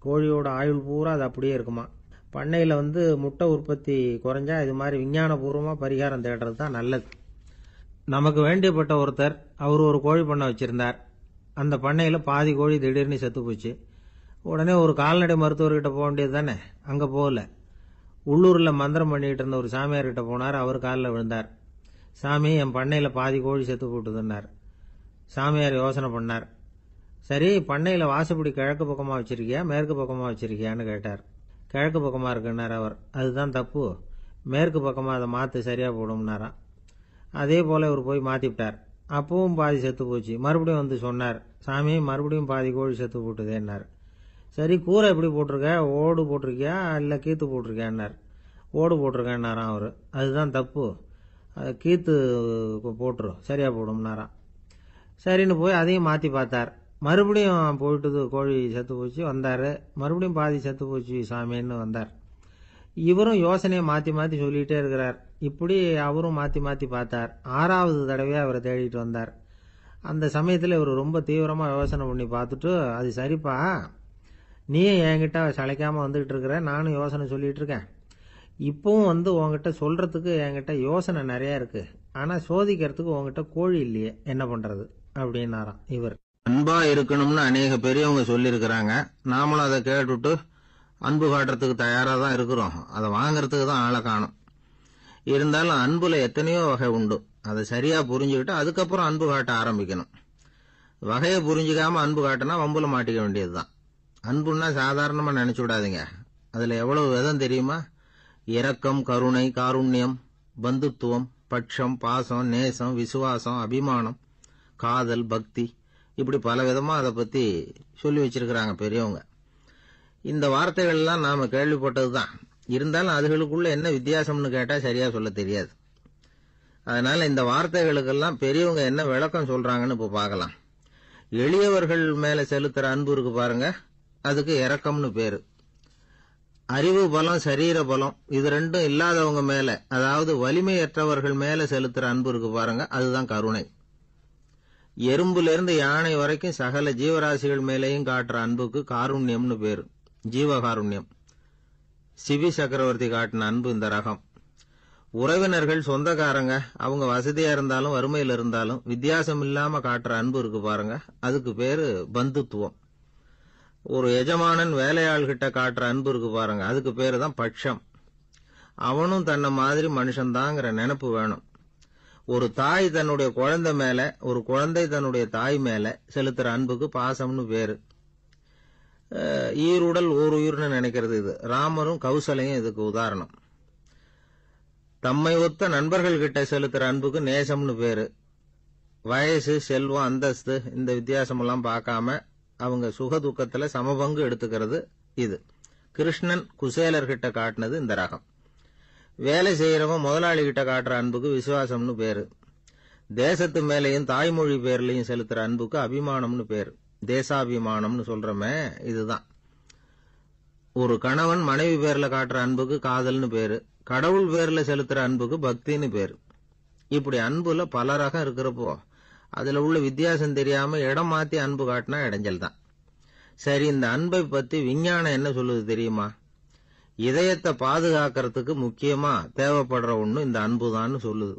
கோழியோட ஆயுள் பூரா அது அப்படியே இருக்குமா. பண்ணையில் முட்டை உற்பத்தி குறைஞ்சா இது மாதிரி விஞ்ஞானபூர்வமாக பரிகாரம் தேடுறது தான் நல்லது. நமக்கு வேண்டியப்பட்ட ஒருத்தர், அவர் ஒரு கோழி பண்ணை வச்சிருந்தார். அந்த பண்ணையில் பாதி கோழி திடீர்னு செத்து போச்சு. உடனே ஒரு கால்நடை மருத்துவர்கிட்ட போக வேண்டியது தானே. அங்கே போகல. உள்ளூரில் மந்திரம் பண்ணிக்கிட்டு இருந்த ஒரு சாமியார்கிட்ட போனார். அவர் காலில் விழுந்தார். சாமி, என் பண்ணையில் பாதி கோழி செத்து போட்டுதுன்னார். சாமியார் யோசனை பண்ணார். சரி, பண்ணையில் வாசப்படி கிழக்கு பக்கமாக வச்சிருக்கியா மேற்கு பக்கமாக வச்சிருக்கியான்னு கேட்டார். கிழக்கு பக்கமாக இருக்குன்னார் அவர். அதுதான் தப்பு, மேற்கு பக்கமாக அதை மாற்று, சரியாக போடும்னாராம். அதே போல் இவர் போய் மாற்றிவிட்டார். அப்பவும் பாதி செத்து போச்சு. மறுபடியும் சொன்னார், சாமி மறுபடியும் பாதி கோழி செத்து போட்டுதேன்னார். சரி, கூரை எப்படி போட்டிருக்க, ஓடு போட்டிருக்கியா இல்லை கீத்து போட்டிருக்கியான்னார். ஓடு போட்டிருக்கேன்னாராம் அவர். அதுதான் தப்பு, கீத்து போட்டுரும், சரியாக போடும்னாராம். சரின்னு போய் அதையும் மாற்றி பார்த்தார். மறுபடியும் போயிட்டுது, கோழி செத்து போச்சு. வந்தார், மறுபடியும் பாதி செத்து போச்சு சாமின்னு வந்தார். இவரும் யோசனையை மாத்தி மாத்தி சொல்லிட்டே இருக்கிறார். இப்படி அவரும் மாத்தி மாத்தி பார்த்தார். 6வது தடவையா அவரை தேடிட்டு வந்தார். அந்த சமயத்துல இவர் ரொம்ப தீவிரமா யோசனை பண்ணி பார்த்துட்டு, அது சரிப்பா, நீயே என்கிட்ட சளைக்காம வந்துகிட்டு இருக்கிற, நானும் யோசனை சொல்லிட்டு இருக்கேன். இப்பவும் உங்ககிட்ட சொல்றதுக்கு என்கிட்ட யோசனை நிறைய இருக்கு. ஆனா சோதிக்கிறதுக்கு உங்ககிட்ட கோழி இல்லையே, என்ன பண்றது அப்படின்னாராம் இவர். அன்பா இருக்கணும்னு அநேக பெரியவங்க சொல்லியிருக்கிறாங்க. நாமளும் அதை கேட்டுட்டு அன்பு காட்டுறதுக்கு தயாரா தான் இருக்கிறோம். அதை வாங்கறதுக்கு தான் ஆளை காணும். இருந்தாலும் அன்புல எத்தனையோ வகை உண்டு. அதை சரியா புரிஞ்சுக்கிட்டு அதுக்கப்புறம் அன்பு காட்ட ஆரம்பிக்கணும். வகையை புரிஞ்சுக்காம அன்பு காட்டினா வம்புல மாட்டிக்க வேண்டியதுதான். அன்புன்னா சாதாரணமா நினைச்சு விடாதீங்க. அதுல எவ்வளவு விதம் தெரியுமா? இரக்கம், கருணை, காருண்யம், பந்துத்துவம், பட்சம், பாசம், நேசம், விசுவாசம், அபிமானம், காதல், பக்தி, இப்படி பல விதமா அதை பத்தி சொல்லி வச்சிருக்கிறாங்க பெரியவங்க. இந்த வார்த்தைகள் எல்லாம் நாம கேள்விப்பட்டதுதான். இருந்தாலும் அதுகளுக்குள்ள என்ன வித்தியாசம்னு கேட்டா சரியா சொல்ல தெரியாது. அதனால இந்த வார்த்தைகளுக்கெல்லாம் பெரியவங்க என்ன விளக்கம் சொல்றாங்கன்னு இப்ப பார்க்கலாம். எளியவர்கள் மேல செலுத்துற அன்பு இருக்கு பாருங்க, அதுக்கு இரக்கம்னு பேரு. அறிவு பலம், சரீர பலம், இது ரெண்டும் இல்லாதவங்க மேல, அதாவது வலிமையற்றவர்கள் மேல செலுத்துற அன்பு இருக்கு பாருங்க, அதுதான் கருணை. எறும்புல இருந்து யானை வரைக்கும் சகல ஜீவராசிகள் மேலேயும் காட்டுற அன்புக்கு காருண்யம்னு பேரு, ஜீவகாருண்யம். சிவி சக்கரவர்த்தி காட்டின அன்பு இந்த ரகம். உறவினர்கள், சொந்தக்காரங்க, அவங்க வசதியா இருந்தாலும் வறுமையில இருந்தாலும் வித்தியாசம் இல்லாம காட்டுற அன்பு இருக்கு பாருங்க, அதுக்கு பேரு பந்துத்துவம். ஒரு எஜமானன் வேலையாள்கிட்ட காட்டுற அன்பு இருக்கு பாருங்க, அதுக்கு பேரு தான் பட்சம். அவனும் தன்னை மாதிரி மனுஷன்தாங்கிற நினைப்பு வேணும். ஒரு தாய் தன்னுடைய குழந்தை மேல, ஒரு குழந்தை தன்னுடைய தாய் மேல செலுத்துற அன்புக்கு பாசம்னு பேரு. ஈருடல் ஓர் உயிர்னு நினைக்கிறது இது. ராமரும் கௌசலையும் இதுக்கு உதாரணம். தம்மை ஒத்த நண்பர்கள் கிட்ட செலுத்துற அன்புக்கு நேசம்னு பேரு. வயசு, செல்வம், அந்தஸ்து, இந்த வித்தியாசமெல்லாம் பார்க்காம அவங்க சுக துக்கத்துல சமபங்கு எடுத்துக்கிறது இது. கிருஷ்ணன் குசேலர்கிட்ட காட்டினது இந்த ரகம். வேலை செய்யறவன் முதலாளி கிட்ட காட்டுற அன்புக்கு விசுவாசம்னு பேரு. தேசத்து மேலையும் தாய்மொழி பேர்லையும் செலுத்துற அன்புக்கு அபிமானம்னு பேரு. தேசாபிமானம்னு சொல்றமே இதுதான். ஒரு கணவன் மனைவி பேர்ல காட்டுற அன்புக்கு காதல்னு பேரு. கடவுள் பேர்ல செலுத்துற அன்புக்கு பக்தின்னு பேரு. இப்படி அன்புல பல ரகம் இருக்கிறப்போ அதுல உள்ள வித்தியாசம் தெரியாம இடம் மாத்தி அன்பு காட்டினா இடைஞ்சல் தான். சரி, இந்த அன்பை பத்தி விஞ்ஞானம் என்ன சொல்லுது தெரியுமா? இதயத்தை பாதுகாக்கிறதுக்கு முக்கியமா தேவைப்படுற ஒண்ணு இந்த அன்புதான்னு சொல்லுது.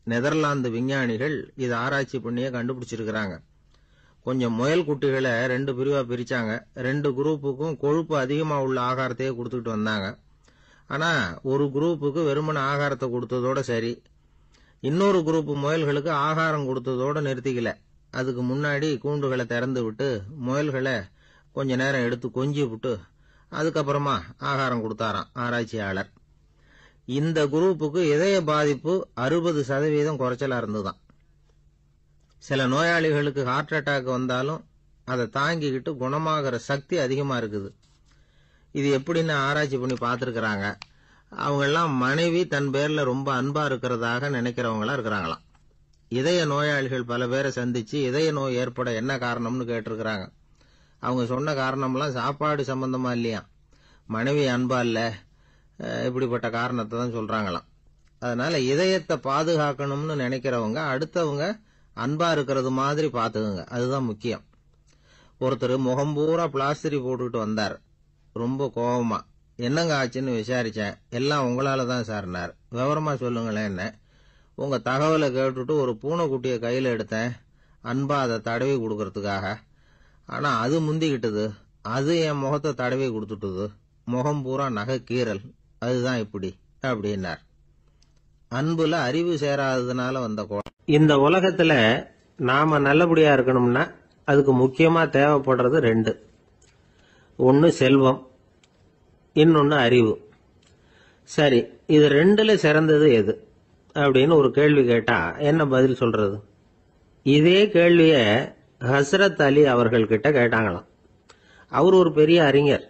நெதர்லாந்து விஞ்ஞானிகள் இதை ஆராய்ச்சி பண்ணியே கண்டுபிடிச்சிருக்கிறாங்க. கொஞ்சம் முயல் குட்டிகளை 2 பிரிவா பிரிச்சாங்க. 2 குரூப்புக்கும் கொழுப்பு அதிகமா உள்ள ஆகாரத்தையே கொடுத்துட்டு வந்தாங்க. ஆனா ஒரு குரூப்புக்கு வெறுமன ஆகாரத்தை கொடுத்ததோட சரி, இன்னொரு குரூப் முயல்களுக்கு ஆகாரம் கொடுத்ததோட நிறுத்திக்கல. அதுக்கு முன்னாடி கூண்டுகளை திறந்து விட்டு முயல்களை கொஞ்ச நேரம் எடுத்து கொஞ்சி விட்டு அதுக்கப்புறமா ஆகாரம் கொடுத்தாராம் ஆராய்ச்சியாளர். இந்த குரூப்புக்கு இதய பாதிப்பு 60% குறைச்சலா இருந்துதான். சில நோயாளிகளுக்கு ஹார்ட் அட்டாக் வந்தாலும் அதை தாங்கிக்கிட்டு குணமாகிற சக்தி அதிகமா இருக்குது. இது எப்படின்னு ஆராய்ச்சி பண்ணி பார்த்திருக்கிறாங்க. அவங்க எல்லாம் மனைவி தன் பேர்ல ரொம்ப அன்பா இருக்கிறதாக நினைக்கிறவங்களா இருக்கிறாங்களாம். இதய நோயாளிகள் பல பேரை சந்திச்சு இதய நோய் ஏற்பட என்ன காரணம்னு கேட்டிருக்கிறாங்க. அவங்க சொன்ன காரணம்லாம் சாப்பாடு சம்பந்தமா இல்லையா, மனைவி அன்பா இல்ல, இப்படிப்பட்ட காரணத்தை தான் சொல்றாங்களாம். அதனால இதயத்தை பாதுகாக்கணும்னு நினைக்கிறவங்க அடுத்தவங்க அன்பா இருக்கிறது மாதிரி பாத்துக்குங்க, அதுதான் முக்கியம். ஒருத்தர் முகம் பூரா பிளாஸ்டரி போட்டுக்கிட்டு வந்தார். ரொம்ப கோபமா, என்னங்க ஆச்சுன்னு விசாரிச்சேன். எல்லாம் உங்களால தான் சார்னார். விவரமா சொல்லுங்களேன். என்ன உங்க தகவலை கேட்டுட்டு ஒரு பூனைக்குட்டியை கையில எடுத்தேன், அன்பா அதை தடவி கொடுக்கறதுக்காக. ஆனா அது முந்திக்கிட்டது, அது என் முகத்தை தடவி கொடுத்துட்டுது, முகம் பூரா நகை கீறல், அதுதான் இப்படி அப்படின்னார். அன்புல அறிவு சேராததுனால வந்த கோலம். இந்த உலகத்துல நாம நல்லபடியா இருக்கணும்னா அதுக்கு முக்கியமா தேவைப்படுறது 2. ஒன்னு செல்வம், இன்னொன்னு அறிவு. சரி, இது 2ல சிறந்தது எது அப்படின்னு ஒரு கேள்வி கேட்டா என்ன பதில் சொல்றது? இதே கேள்விய ஹஸ்ரத் அலி அவர்கள் கிட்ட கேட்டாங்களாம். அவர் ஒரு பெரிய அறிஞர்.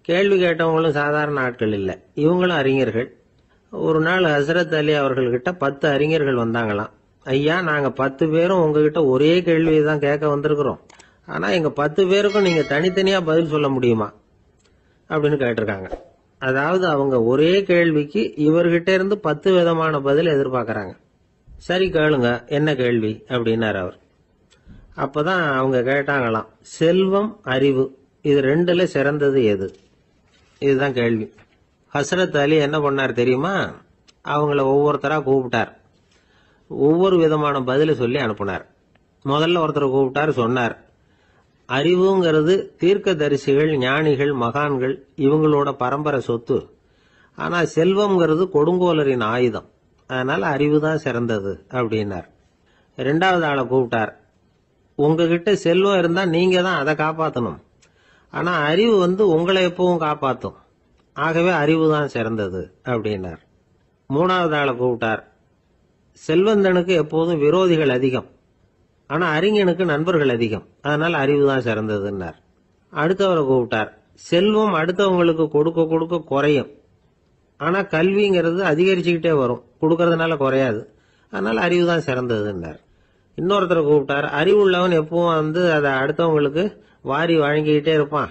கேள்வி கேட்டவங்களும் சாதாரண ஆட்கள் இல்லை, இவங்களும் அறிஞர்கள். ஒரு நாள் ஹஸ்ரத் அலி அவர்கள்கிட்ட 10 அறிஞர்கள் வந்தாங்களாம். ஐயா, நாங்க 10 பேரும் உங்ககிட்ட ஒரே கேள்வியை தான் கேட்க வந்திருக்கிறோம். ஆனா எங்க 10 பேருக்கும் நீங்க தனித்தனியா பதில் சொல்ல முடியுமா அப்படின்னு கேட்டிருக்காங்க. அதாவது அவங்க ஒரே கேள்விக்கு இவர்கிட்ட இருந்து 10 விதமான பதில் எதிர்பார்க்கறாங்க. சரி கேளுங்க, என்ன கேள்வி அப்படின்னாரு அவர். அப்பதான் அவங்க கேட்டாங்களாம், செல்வம் அறிவு இது ரெண்டுல சிறந்தது எது? இதுதான் கேள்வி. ஹஸ்ரத் அலி என்ன பண்ணார் தெரியுமா? அவங்கள ஒவ்வொருத்தரா கூப்பிட்டார். ஒவ்வொரு விதமான பதில சொல்லி அனுப்புனார். முதல்ல ஒருத்தரை கூப்பிட்டார், சொன்னார், அறிவுங்கிறது தீர்க்கதரிசிகள், ஞானிகள், மகான்கள் இவங்களோட பரம்பரை சொத்து. ஆனா செல்வம்ங்கிறது கொடுங்கோலரின் ஆயுதம். அதனால அறிவு தான் சிறந்தது அப்படின்னார். ரெண்டாவது ஆளை கூப்பிட்டார். உங்ககிட்ட செல்வம் இருந்தா நீங்க தான் அதை காப்பாற்றணும். ஆனா அறிவு உங்களை எப்பவும் காப்பாற்றும். ஆகவே அறிவு தான் சிறந்தது அப்படின்னார். மூணாவது ஆளை கூப்பிட்டார். செல்வந்தனுக்கு எப்போதும் விரோதிகள் அதிகம். ஆனா அறிஞனுக்கு நண்பர்கள் அதிகம். அதனால அறிவு தான் சிறந்ததுன்னார். அடுத்தவரை கூப்பிட்டார். செல்வம் அடுத்தவங்களுக்கு கொடுக்க கொடுக்க குறையும். ஆனா கல்விங்கிறது அதிகரிச்சுக்கிட்டே வரும், கொடுக்கறதுனால குறையாது. அதனால அறிவு தான் சிறந்ததுன்னார். இன்னொருத்தரை கூப்பிட்டார். அறிவு உள்ளவன் எப்பவும் அதை அடுத்தவங்களுக்கு வாரி வழங்கிக்கிட்டே இருப்பான்.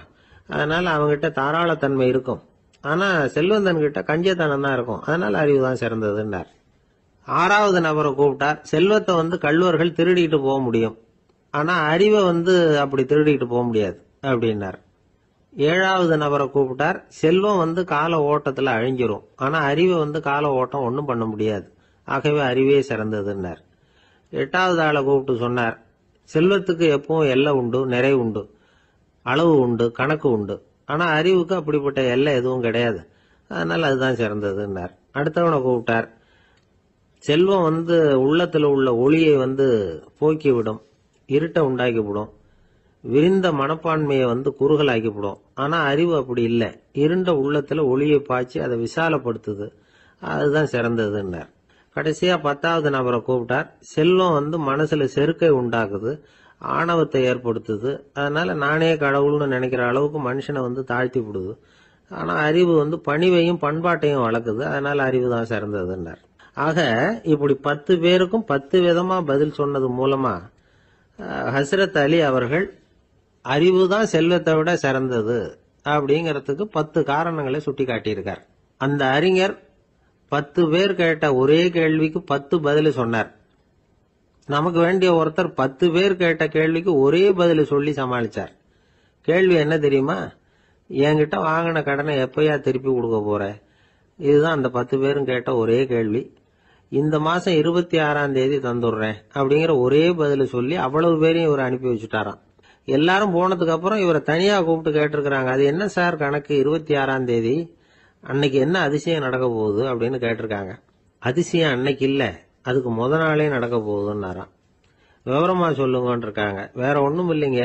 அதனால அவங்ககிட்ட தாராளத்தன்மை இருக்கும். ஆனா செல்வந்தன் கிட்ட கஞ்சத்தனம் தான் இருக்கும். அதனால அறிவு தான் சிறந்ததுன்னார். ஆறாவது நபரை கூப்பிட்டார். செல்வத்தை கள்வர்கள் திருடிட்டு போக முடியும். ஆனா அறிவை அப்படி திருடிட்டு போக முடியாது அப்படின்னார். ஏழாவது நபரை கூப்பிட்டார். செல்வம் கால ஓட்டத்துல அழிஞ்சிரும். ஆனா அறிவை கால ஓட்டம் ஒன்றும் பண்ண முடியாது. ஆகவே அறிவே சிறந்ததுன்னார். எட்டாவது ஆளை கூப்பிட்டு சொன்னார், செல்வத்துக்கு எப்பவும் எல்லை உண்டு, நிறை உண்டு, அளவு உண்டு, கணக்கு உண்டு. ஆனா அறிவுக்கு அப்படிப்பட்ட எல்லை எதுவும் கிடையாது. அதனால அதுதான் சிறந்ததுன்னார். அடுத்தவனை கூப்பிட்டார். செல்வம் உள்ளத்துல உள்ள ஒளியை போக்கிவிடும், இருட்டை உண்டாக்கிவிடும், விரிந்த மனப்பான்மையை குறுகலாக்கிவிடும். ஆனா அறிவு அப்படி இல்லை. இருண்ட உள்ளத்துல ஒளியை பாய்ச்சி அதை விசாலப்படுத்துது. அதுதான் சிறந்ததுன்னார். கடைசியா 10வது நபரை கூப்பிட்டார். செல்வம் மனசுல செருக்கை உண்டாக்குது, ஆணவத்தை ஏற்படுத்துது. அதனால நானே கடவுள்னு நினைக்கிற அளவுக்கு மனுஷனை தாழ்த்தி விடுது. ஆனா அறிவு பணிவையும் பண்பாட்டையும் வளர்க்குது. அதனால அறிவு தான் சிறந்ததுன்னார். ஆக இப்படி 10 பேருக்கும் 10 விதமா பதில் சொன்னது மூலமா ஹஸ்ரத் அலி அவர்கள் அறிவு தான் செல்வத்தை விட சிறந்தது அப்படிங்கறதுக்கு 10 காரணங்களை சுட்டி காட்டியிருக்கார். அந்த அறிஞர் 10 பேர் கேட்ட ஒரே கேள்விக்கு 10 பதில் சொன்னார். நமக்கு வேண்டிய ஒருத்தர் 10 பேர் கேட்ட கேள்விக்கு ஒரே பதில் சொல்லி சமாளிச்சார். கேள்வி என்ன தெரியுமா? என்கிட்ட வாங்கின கடனை எப்பயா திருப்பி கொடுக்க போற? இதுதான் அந்த 10 பேரும் கேட்ட ஒரே கேள்வி. இந்த மாசம் 26ஆம் தேதி தந்துடுறேன் அப்படிங்கிற ஒரே பதில சொல்லி அவ்வளவு பேரையும் இவர் அனுப்பி வச்சுட்டாராம். எல்லாரும் போனதுக்கு அப்புறம் இவரை தனியா கூப்பிட்டு கேட்டிருக்கிறாங்க. அது என்ன சார் கணக்கு, 26ஆம் தேதி அன்னைக்கு என்ன அதிசயம் நடக்க போகுது அப்படின்னு கேட்டிருக்காங்க. அதிசயம் அன்னைக்கு இல்ல, அதுக்கு முத நாளே நடக்க போகுதுன்னாராம். விவரமா சொல்லுங்கன்னு இருக்காங்க. வேற ஒண்ணும் இல்லைங்க,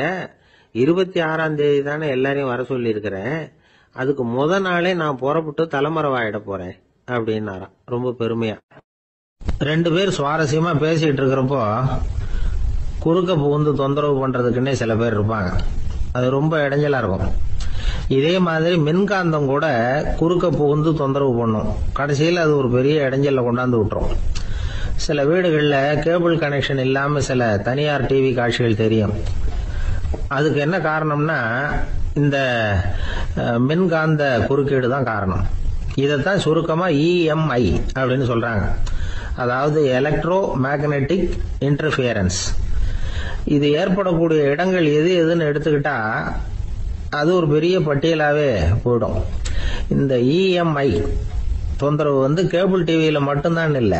26ஆம் தேதி தானே எல்லாரையும் வர சொல்லி இருக்கிறேன். அதுக்கு முத நாளே நான் புறப்பட்டு தலைமறைவாயிட போறேன் அப்படின்னாராம் ரொம்ப பெருமையா. 2 பேர் சுவாரஸ்யமா பேசிட்டு இருக்கிறப்போ குறுக்க புகுந்து தொந்தரவு பண்றதுக்குன்னே சில பேர் இருப்பாங்க. அது ரொம்ப இடைஞ்சலா இருக்கும். இதே மாதிரி மின்காந்தம் கூட குறுக்க புகுந்து தொந்தரவு பண்ணும். கடைசியில் அது ஒரு பெரிய இடைஞ்சல கொண்டாந்து விட்டுரும். சில வீடுகளில் கேபிள் கனெக்ஷன் இல்லாம சில தனியார் டிவி காட்சிகள் தெரியும். அதுக்கு என்ன காரணம்னா இந்த மின்காந்த குறுக்கீடு தான் காரணம். இதைத்தான் சுருக்கமா EMI அப்படின்னு சொல்றாங்க. அதாவது எலக்ட்ரோ மேக்னெட்டிக் இன்டர்ஃபியரன்ஸ். இது ஏற்படக்கூடிய இடங்கள் எது எதுன்னு எடுத்துக்கிட்டா அது ஒரு பெரிய பட்டியலாவே போயிடும். இந்த EMI தொந்தரவு கேபிள் டிவியில மட்டும்தான் இல்ல,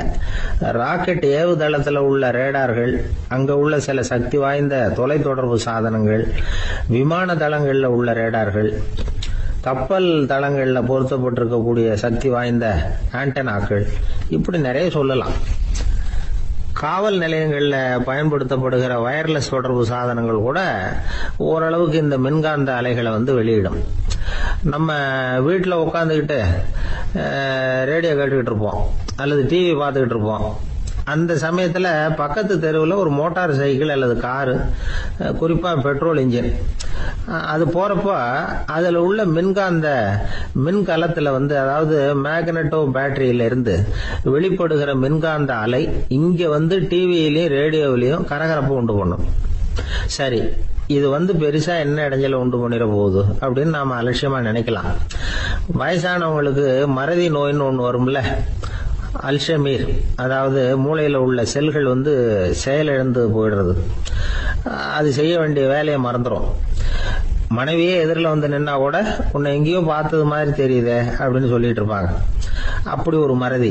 ராக்கெட் ஏவுதளத்துல உள்ள ரேடார்கள், அங்க உள்ள சில சக்தி வாய்ந்த தொலைத்தொடர்பு சாதனங்கள், விமான தளங்கள்ல உள்ள ரேடார்கள், கப்பல் தளங்கள்ல பொருத்தப்பட்டிருக்கக்கூடிய சக்தி வாய்ந்த ஆண்டனாக்கள், இப்படி நிறைய சொல்லலாம். காவல் நிலையங்கள்ல பயன்படுத்தப்படுகிற வயர்லெஸ் தொடர்பு சாதனங்கள் கூட ஓரளவுக்கு இந்த மின்காந்த அலைகளை வெளியிடும். நம்ம வீட்டில் உட்காந்துக்கிட்டு ரேடியோ கேட்டுக்கிட்டு இருப்போம் அல்லது டிவி பார்த்துக்கிட்டு இருப்போம். அந்த சமயத்தில் பக்கத்து தெருவில் ஒரு மோட்டார் சைக்கிள் அல்லது காரு, குறிப்பாக பெட்ரோல் இன்ஜின், அது போறப்ப அதுல உள்ள மின்கலத்துல அதாவது மேக்னட்டோ பேட்டரியில இருந்து வெளிப்படுகிற மின்காந்த அலை இங்க டிவியிலையும் ரேடியோவிலையும் கரகரப்பு உண்டு பண்ணும். சரி, இது பெருசா என்ன இடைஞ்சல உண்டு பண்ணிட போகுது அப்படின்னு நாம அலட்சியமா நினைக்கலாம். வயசானவங்களுக்கு மறதி நோயின்னு ஒண்ணு வரும்ல, அல்ஷமீர், அதாவது மூளையில உள்ள செல்கள் செயலிழந்து போயிடுறது. அது செய்ய வேண்டிய வேலையை மறந்துடும். மனைவியே எதிரில் நின்னா கூட உன்னை எங்கேயோ பார்த்தது மாதிரி தெரியுதே அப்படின்னு சொல்லிட்டு இருப்பாங்க. அப்படி ஒரு மறதி.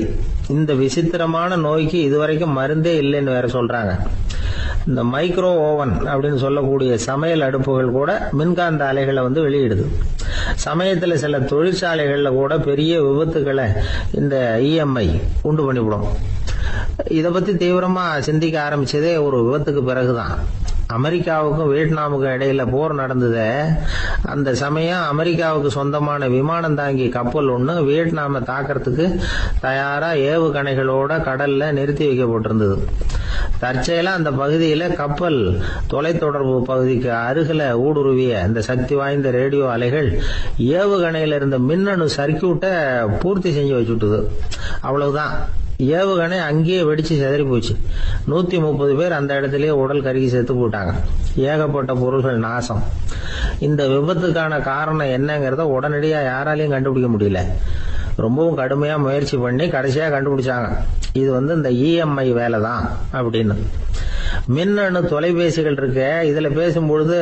இந்த விசித்திரமான நோய்க்கு இதுவரைக்கும் மருந்தே இல்லைன்னு வேற சொல்றாங்க. இந்த மைக்ரோ ஓவன் அப்படின்னு சொல்லக்கூடிய சமையல் அடுப்புகள் கூட மின்காந்த அலைகளை வெளியிடுது. சமயத்தில் சில தொழிற்சாலைகள்ல கூட பெரிய விபத்துக்களை இந்த இஎம்ஐ உண்டு பண்ணிவிடும். இதை பத்தி தீவிரமா சிந்திக்க ஆரம்பிச்சதே ஒரு விபத்துக்கு பிறகுதான். அமெரிக்காவுக்கும் வியட்நாமுக்கும் இடையில போர் நடந்தது. அந்த சமயம் அமெரிக்காவுக்கு சொந்தமான விமானம் தாங்கி கப்பல் ஒண்ணு வியட்நாமை தாக்கிறதுக்கு தயாரா ஏவுகணைகளோட கடல்ல நிறுத்தி வைக்கப்பட்டிருந்தது. தற்செயலா அந்த பகுதியில கப்பல் தொலைத்தொடர்பு பகுதிக்கு அருகில ஊடுருவிய இந்த சக்தி வாய்ந்த ரேடியோ அலைகள் ஏவுகணையில இருந்த மின்னணு சர்க்கியூட்டை பூர்த்தி செஞ்சு வச்சுட்டுது. அவ்வளவுதான், ஏவுகணை அங்கேயே வெடிச்சு சிதறி போச்சு. 130 பேர் அந்த இடத்திலேயே உடல் கருகி செத்து போட்டாங்க. ஏகப்பட்ட பொருள்கள் நாசம். இந்த விபத்துக்கான காரணம் என்னங்கிறத உடனடியா யாராலையும் கண்டுபிடிக்க முடியல. ரொம்பவும் கடுமையா முயற்சி பண்ணி கடைசியா கண்டுபிடிச்சாங்க, இது இந்த இஎம்ஐ வேலை தான் அப்படின்னு. மின்னணு தொலைபேசிகள் இருக்கு, இதுல பேசும்பொழுது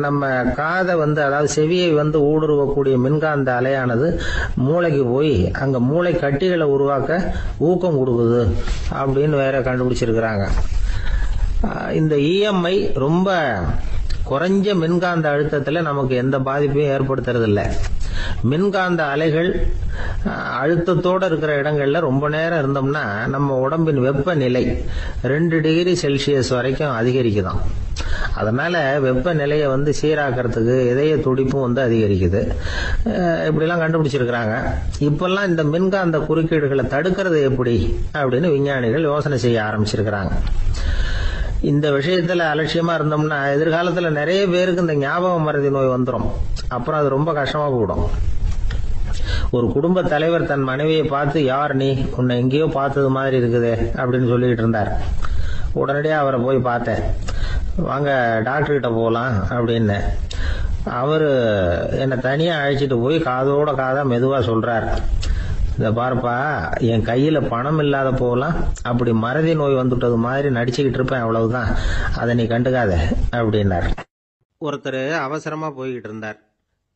நம்ம காதை அதாவது செவியை ஊடுருவக்கூடிய மின்காந்த அலையானது மூளைக்கு போய் அங்க மூளை கட்டிகளை உருவாக்க ஊக்கம் கொடுக்குது அப்படின்னு வேற கண்டுபிடிச்சிருக்கிறாங்க. இந்த இஎம்ஐ ரொம்ப குறைஞ்ச மின்காந்த அழுத்தத்துல நமக்கு எந்த பாதிப்பையும் ஏற்படுத்துறது இல்லை. மின்காந்த அலைகள் அழுத்தத்தோட இருக்கிற இடங்கள்ல ரொம்ப நேரம் இருந்தோம்னா நம்ம உடம்பின் வெப்பநிலை 2 டிகிரி செல்சியஸ் வரைக்கும் அதிகரிக்குதாம். அதனால வெப்பநிலையை சீராக்கிறதுக்கு இதய துடிப்பும் அதிகரிக்குது. இப்படிலாம் கண்டுபிடிச்சிருக்கிறாங்க. இப்பெல்லாம் இந்த மின்காந்த குறுக்கீடுகளை தடுக்கிறது எப்படி அப்படின்னு விஞ்ஞானிகள் யோசனை செய்ய ஆரம்பிச்சிருக்கிறாங்க. இந்த விஷயத்துல அலட்சியமா இருந்தோம்னா எதிர்காலத்துல நிறைய பேருக்கு இந்த ஞாபக மறதி நோய் வந்துடும். அப்புறம் அது ரொம்ப கஷ்டமா போயிடும். ஒரு குடும்ப தலைவர் தன் மனைவியை பார்த்து, யார் நீ, உன்னை எங்கேயோ பார்த்தது மாதிரி இருக்குதே அப்படின்னு சொல்லிட்டு இருந்தார். உடனடியா அவரை போய் பார்த்தேன். வாங்க டாக்டர் கிட்ட போகலாம் அப்படின்னு. அவரு என்னை தனியா அழைச்சிட்டு போய் காதோட காதா மெதுவா சொல்றார், இத பாருப்பா, என் கையில பணம் இல்லாத போகலாம், அப்படி மறதி நோய் வந்துட்டது மாதிரி நடிச்சுக்கிட்டு இருப்பேன், அவ்வளவுதான், அதை நீ கண்டுக்காத அப்படின்னார். ஒருத்தர் அவசரமா போய்கிட்டு இருந்தார்.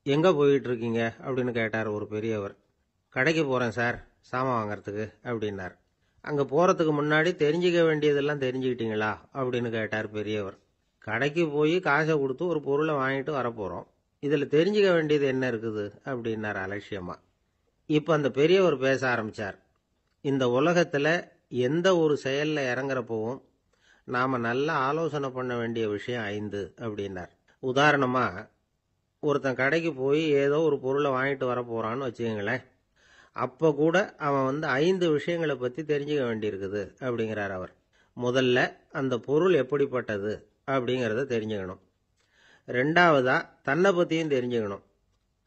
எங்க போயிட்டு இருக்கீங்க அப்படின்னு கேட்டார் ஒரு பெரியவர். கடைக்கு போறேன் சார், சாமான் வாங்கறதுக்கு அப்படின்னார். அங்க போறதுக்கு முன்னாடி தெரிஞ்சுக்க வேண்டியதெல்லாம் தெரிஞ்சுக்கிட்டீங்களா அப்படின்னு கேட்டார் பெரியவர். கடைக்கு போய் காசை கொடுத்து ஒரு பொருளை வாங்கிட்டு வரப்போறோம், இதுல தெரிஞ்சுக்க வேண்டியது என்ன இருக்குது அப்படின்னார் அலட்சியமா. இப்ப அந்த பெரியவர் பேச ஆரம்பிச்சார். இந்த உலகத்துல எந்த ஒரு செயல்ல இறங்குறப்பவும் நாம நல்லா ஆலோசனை பண்ண வேண்டிய விஷயம் 5 அப்படின்னார். உதாரணமா, ஒருத்தன் கடைக்கு போய் ஏதோ ஒரு பொருளை வாங்கிட்டு வர போறான்னு வச்சுக்கங்களேன். அப்ப கூட அவன் 5 விஷயங்களை பத்தி தெரிஞ்சுக்க வேண்டியிருக்குது அப்படிங்கிறார் அவர். முதல்ல அந்த பொருள் எப்படிப்பட்டது அப்படிங்கறத தெரிஞ்சுக்கணும். 2வதா தன்னை பத்தியும் தெரிஞ்சுக்கணும்.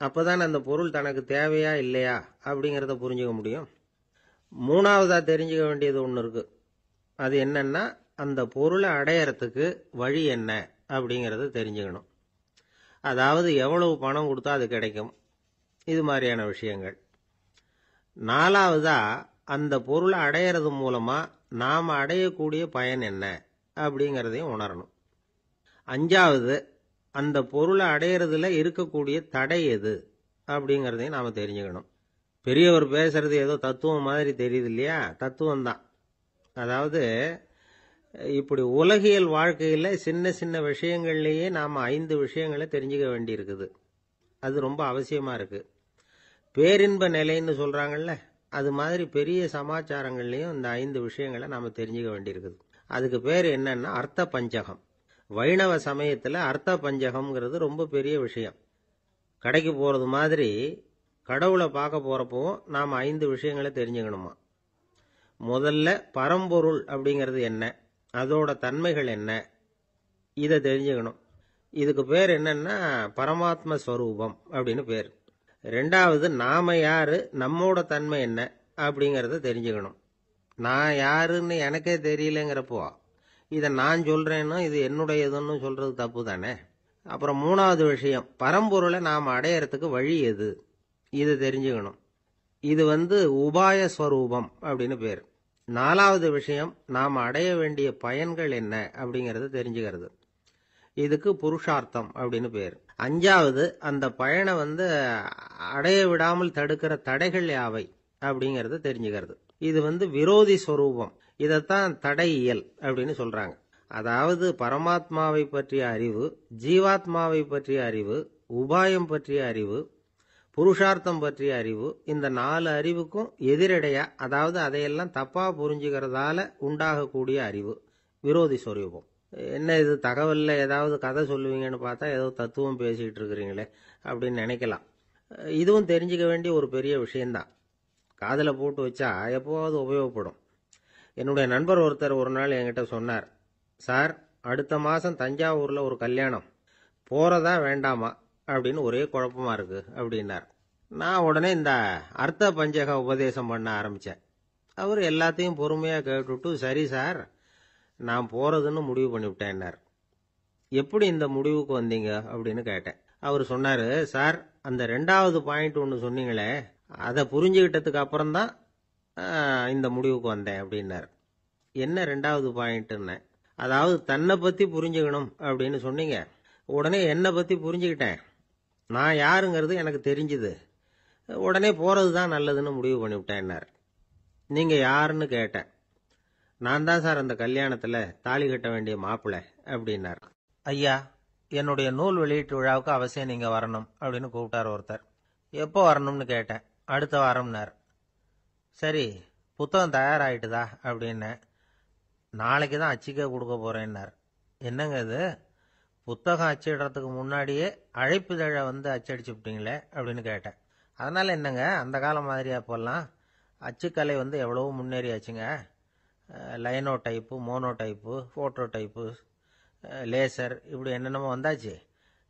அப்பதான் அந்த பொருள் தனக்கு தேவையா இல்லையா அப்படிங்கறத புரிஞ்சுக்க முடியும். 3வதா தெரிஞ்சுக்க வேண்டியது ஒண்ணு இருக்கு. அது என்னன்னா, அந்த பொருளை அடையறதுக்கு வழி என்ன அப்படிங்கறத தெரிஞ்சுக்கணும். அதாவது எவ்வளவு பணம் கொடுத்தா அது கிடைக்கும், இது மாதிரியான விஷயங்கள். 4வதா அந்த பொருளை அடையறது மூலமா நாம அடையக்கூடிய பயன் என்ன அப்படிங்கறதையும் உணரணும். 5வது அந்த பொருளை அடையறதுல இருக்கக்கூடிய தடை எது அப்படிங்கறதையும் நாம தெரிஞ்சுக்கணும். பெரியவர் பேசுறது ஏதோ தத்துவம் மாதிரி தெரியுது இல்லையா? தத்துவம் தான். அதாவது இப்படி உலகியல் வாழ்க்கையில சின்ன சின்ன விஷயங்கள்லயே நாம 5 விஷயங்களை தெரிஞ்சுக்க வேண்டி இருக்குது. அது ரொம்ப அவசியமா இருக்கு. பேரின்ப நிலைன்னு சொல்றாங்கல்ல, அது மாதிரி பெரிய சமாச்சாரங்கள்லயும் இந்த 5 விஷயங்களை நாம தெரிஞ்சுக்க வேண்டி இருக்குது. அதுக்கு பேர் என்னன்னா அர்த்த பஞ்சகம். வைணவ சமயத்துல அர்த்த பஞ்சகம்ங்கிறது ரொம்ப பெரிய விஷயம். கடைக்கு போறது மாதிரி கடவுளை பார்க்க போறப்போ நாம 5 விஷயங்களை தெரிஞ்சுக்கணுமா. முதல்ல பரம்பொருள் அப்படிங்கிறது என்ன, அதோட தன்மைகள் என்ன, இதை தெரிஞ்சுக்கணும். இதுக்கு பேர் என்னன்னா பரமாத்ம ஸ்வரூபம் அப்படின்னு பேர். 2வது நாம யாரு, நம்மோட தன்மை என்ன அப்படிங்கறத தெரிஞ்சுக்கணும். நான் யாருன்னு எனக்கே தெரியலங்கிறப்போ இதை நான் சொல்றேன்னு இது என்னுடையதுன்னு சொல்றது தப்பு தானே. அப்புறம் மூணாவது விஷயம், பரம்பொருளை நாம் அடையறதுக்கு வழி எது, இது தெரிஞ்சுக்கணும். இது உபாய ஸ்வரூபம் அப்படின்னு பேர். நாலாவது விஷயம், நாம் அடைய வேண்டிய பயன்கள் என்ன அப்படிங்கறது தெரிஞ்சுக்கிறது. இதுக்கு புருஷார்த்தம் அப்படின்னு பேர். அஞ்சாவது, அந்த பயனை அடைய விடாமல் தடுக்கிற தடைகள் யாவை அப்படிங்கறது தெரிஞ்சுக்கிறது. இது விரோதி ஸ்வரூபம். இதத்தான் தடையியல் அப்படின்னு சொல்றாங்க. அதாவது பரமாத்மாவை பற்றிய அறிவு, ஜீவாத்மாவை பற்றிய அறிவு, உபாயம் பற்றிய அறிவு, புருஷார்த்தம் பற்றிய அறிவு, இந்த 4 அறிவுக்கும் எதிரடையா, அதாவது அதையெல்லாம் தப்பா புரிஞ்சுக்கிறதால உண்டாகக்கூடிய அறிவு விரோதி ஸ்வரூபம். என்ன இது தகவல்ல ஏதாவது கதை சொல்லுவீங்கன்னு பார்த்தா ஏதோ தத்துவம் பேசிட்டு இருக்கிறீங்களே அப்படின்னு நினைக்கலாம். இதுவும் தெரிஞ்சுக்க வேண்டிய ஒரு பெரிய விஷயம்தான். காதல போட்டு வச்சா எப்போவாவது உபயோகப்படும். என்னுடைய நண்பர் ஒருத்தர் ஒரு நாள் என்கிட்ட சொன்னார், சார், அடுத்த மாசம் தஞ்சாவூர்ல ஒரு கல்யாணம், போறதா வேண்டாமா அப்படின்னு ஒரே குழப்பமா இருக்கு அப்படின்னார். நான் உடனே இந்த அர்த்த பஞ்சக உபதேசம் பண்ண ஆரம்பிச்சேன். அவர் எல்லாத்தையும் பொறுமையா கேட்டுட்டு, சரி சார், நான் போறதுன்னு முடிவு பண்ணிவிட்டேன்னார். எப்படி இந்த முடிவுக்கு வந்தீங்க அப்படின்னு கேட்டேன். அவர் சொன்னாரு, சார், அந்த 2வது பாயிண்ட் ஒன்று சொன்னீங்களே, அதை புரிஞ்சுக்கிட்டதுக்கு அப்புறம்தான் இந்த முடிவுக்கு வந்தேன் அப்படின்னார். என்ன 2வது பாயிண்ட்னு? அதாவது தன்னை பத்தி புரிஞ்சுக்கணும் அப்படின்னு சொன்னீங்க. உடனே என்னை பத்தி புரிஞ்சுக்கிட்டேன், நான் யாருங்கிறது எனக்கு தெரிஞ்சுது, உடனே போறது தான் நல்லதுன்னு முடிவு பண்ணிவிட்டேன்னார். நீங்க யாருன்னு கேட்டேன். நான் தான் சார் அந்த கல்யாணத்துல தாலி கட்ட வேண்டிய மாப்பிள்ளை அப்படின்னார். ஐயா, என்னுடைய நூல் வெளியீட்டு விழாவுக்கு அவசியம் நீங்க வரணும் அப்படின்னு கூப்பிட்டார் ஒருத்தர். எப்போ வரணும்னு கேட்டேன். அடுத்த வாரம்னார். சரி, புத்தகம் தயாராகிட்டுதா அப்படின்னு. நாளைக்கு தான் அச்சிக்க கொடுக்க போறேன்னார். என்னங்க இது, புத்தகம் அச்சிடுறதுக்கு முன்னாடியே அழைப்புதழை அச்சடிச்சு விட்டீங்களே அப்படின்னு கேட்டேன். அதனால என்னங்க, அந்த காலம் மாதிரியா போலாம், அச்சுக்கலை எவ்வளவோ முன்னேறியாச்சுங்க. Linotype, monotype, phototype, laser, இப்படி என்னென்னமோ வந்தாச்சு.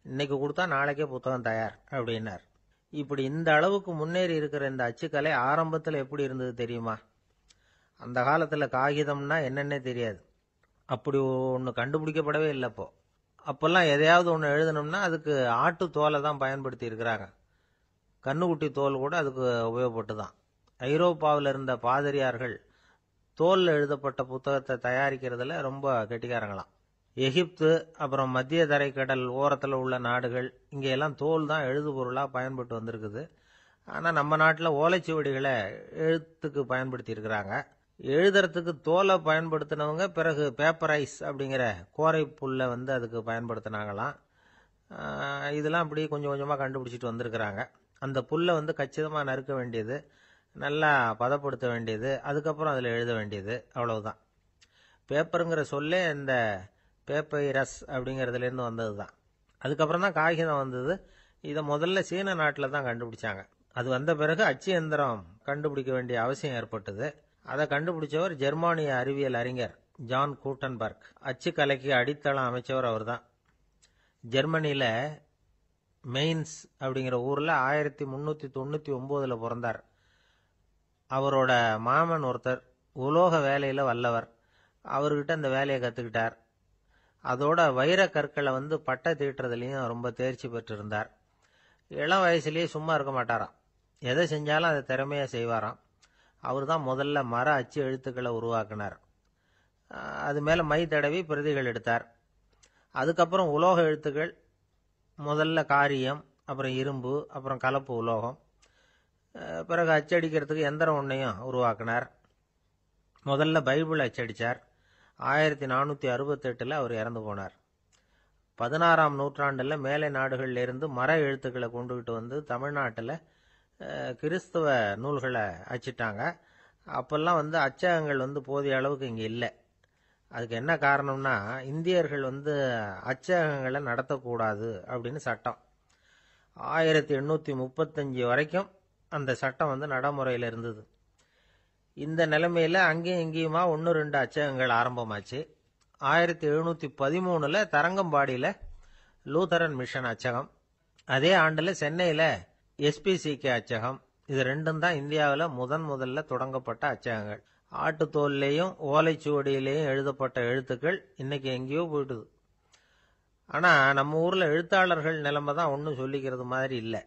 இன்னைக்கு கொடுத்தா நாளைக்கே புத்தகம் தயார் அப்படின்னார். இப்படி இந்த அளவுக்கு முன்னேறி இருக்கிற இந்த அச்சுக்கலை ஆரம்பத்தில் எப்படி இருந்தது தெரியுமா? அந்த காலத்தில் காகிதம்னா என்னன்னே தெரியாது. அப்படி ஒன்று கண்டுபிடிக்கப்படவே இல்லை. அப்போல்லாம் எதையாவது ஒன்று எழுதணும்னா அதுக்கு ஆட்டு தோலை தான் பயன்படுத்தி இருக்கிறாங்க. கண்ணுக்குட்டி தோல் கூட அதுக்கு உபயோகப்பட்டு தான். ஐரோப்பாவில் இருந்த பாதிரியார்கள் தோல்ல எழுதப்பட்ட புத்தகத்தை தயாரிக்கிறதுல ரொம்ப கெட்டிக்காரங்களாம். எகிப்து, அப்புறம் மத்திய தரைக்கடல் ஓரத்தில் உள்ள நாடுகள், இங்கெல்லாம் தோல் தான் எழுது பொருளாக பயன்பட்டு வந்திருக்குது. ஆனால் நம்ம நாட்டில் ஓலைச்சுவடிகளை எழுத்துக்கு பயன்படுத்தி இருக்கிறாங்க. எழுதுறதுக்கு தோலை பயன்படுத்தினவங்க பிறகு பேப்பரைஸ் அப்படிங்கிற கோரை புல்லை அதுக்கு பயன்படுத்தினாங்களாம். இதெல்லாம் அப்படி கொஞ்சம் கொஞ்சமாக கண்டுபிடிச்சிட்டு வந்திருக்கிறாங்க. அந்த புல்லை கச்சிதமாக நறுக்க வேண்டியது, நல்லா பதப்படுத்த வேண்டியது, அதுக்கப்புறம் அதில் எழுத வேண்டியது, அவ்வளவுதான். பேப்பருங்கிற சொல்லே இந்த பேப்பைரஸ் அப்படிங்கிறதுலேருந்து வந்தது தான். அதுக்கப்புறம் தான் காகிதம் வந்தது. இதை முதல்ல சீன நாட்டில் தான் கண்டுபிடிச்சாங்க. அது வந்த பிறகு அச்சு எந்திரம் கண்டுபிடிக்க வேண்டிய அவசியம் ஏற்பட்டது. அதை கண்டுபிடிச்சவர் ஜெர்மானிய அறிவியல் அறிஞர் ஜான் கூட்டன்பர்க். அச்சு கலைக்கு அடித்தளம் அமைச்சவர் அவர் தான். ஜெர்மனியில் மெயின்ஸ் அப்படிங்கிற ஊரில் 1399 பிறந்தார். அவரோட மாமன் ஒருத்தர் உலோக வேலையில் வல்லவர். அவர்கிட்ட அந்த வேலையை கற்றுக்கிட்டார். அதோட வைர கற்களை பட்டை தீட்டுறதுலையும் ரொம்ப தேர்ச்சி பெற்றிருந்தார். இளம் வயசுலேயே சும்மா இருக்க மாட்டாராம். எதை செஞ்சாலும் அதை திறமையாக செய்வாராம். அவர் தான் முதல்ல மர அச்சு எழுத்துக்களை உருவாக்கினார். அது மேலே மை தடவி பிரதிகள் எடுத்தார். அதுக்கப்புறம் உலோக எழுத்துக்கள், முதல்ல காரியம், அப்புறம் இரும்பு, அப்புறம் கலப்பு உலோகம், பிறகு அச்சடிக்கிறதுக்கு எந்திரம் ஒன்றையும் உருவாக்கினார். முதல்ல பைபிள் அச்சடித்தார். 1468 அவர் இறந்து போனார். 16ஆம் நூற்றாண்டில் மேலை நாடுகளில் இருந்து மர எழுத்துக்களை கொண்டுகிட்டு தமிழ்நாட்டில் கிறிஸ்தவ நூல்களை அச்சிட்டாங்க. அப்பெல்லாம் அச்சகங்கள் போதிய அளவுக்கு இங்கே இல்லை. அதுக்கு என்ன காரணம்னா, இந்தியர்கள் அச்சகங்களை நடத்தக்கூடாது அப்படின்னு சட்டம். 1835 வரைக்கும் அந்த சட்டம் நடைமுறையில் இருந்தது. இந்த நிலைமையில அங்கேயும் இங்கேயுமா 1-2 அச்சகங்கள் ஆரம்பமாச்சு. 1713 தரங்கம்பாடியில் லூதரன் மிஷன் அச்சகம், அதே ஆண்டில் சென்னையில் SPCK அச்சகம், இது ரெண்டும் தான் இந்தியாவில் முதல்ல தொடங்கப்பட்ட அச்சகங்கள். ஆட்டுத்தோல்லையும் ஓலைச்சுவடியிலையும் எழுதப்பட்ட எழுத்துக்கள் இன்னைக்கு எங்கேயோ போயிட்டுது. ஆனா நம்ம ஊர்ல எழுத்தாளர்கள் நிலைமை தான் ஒன்றும் சொல்லிக்கிறது மாதிரி இல்லை.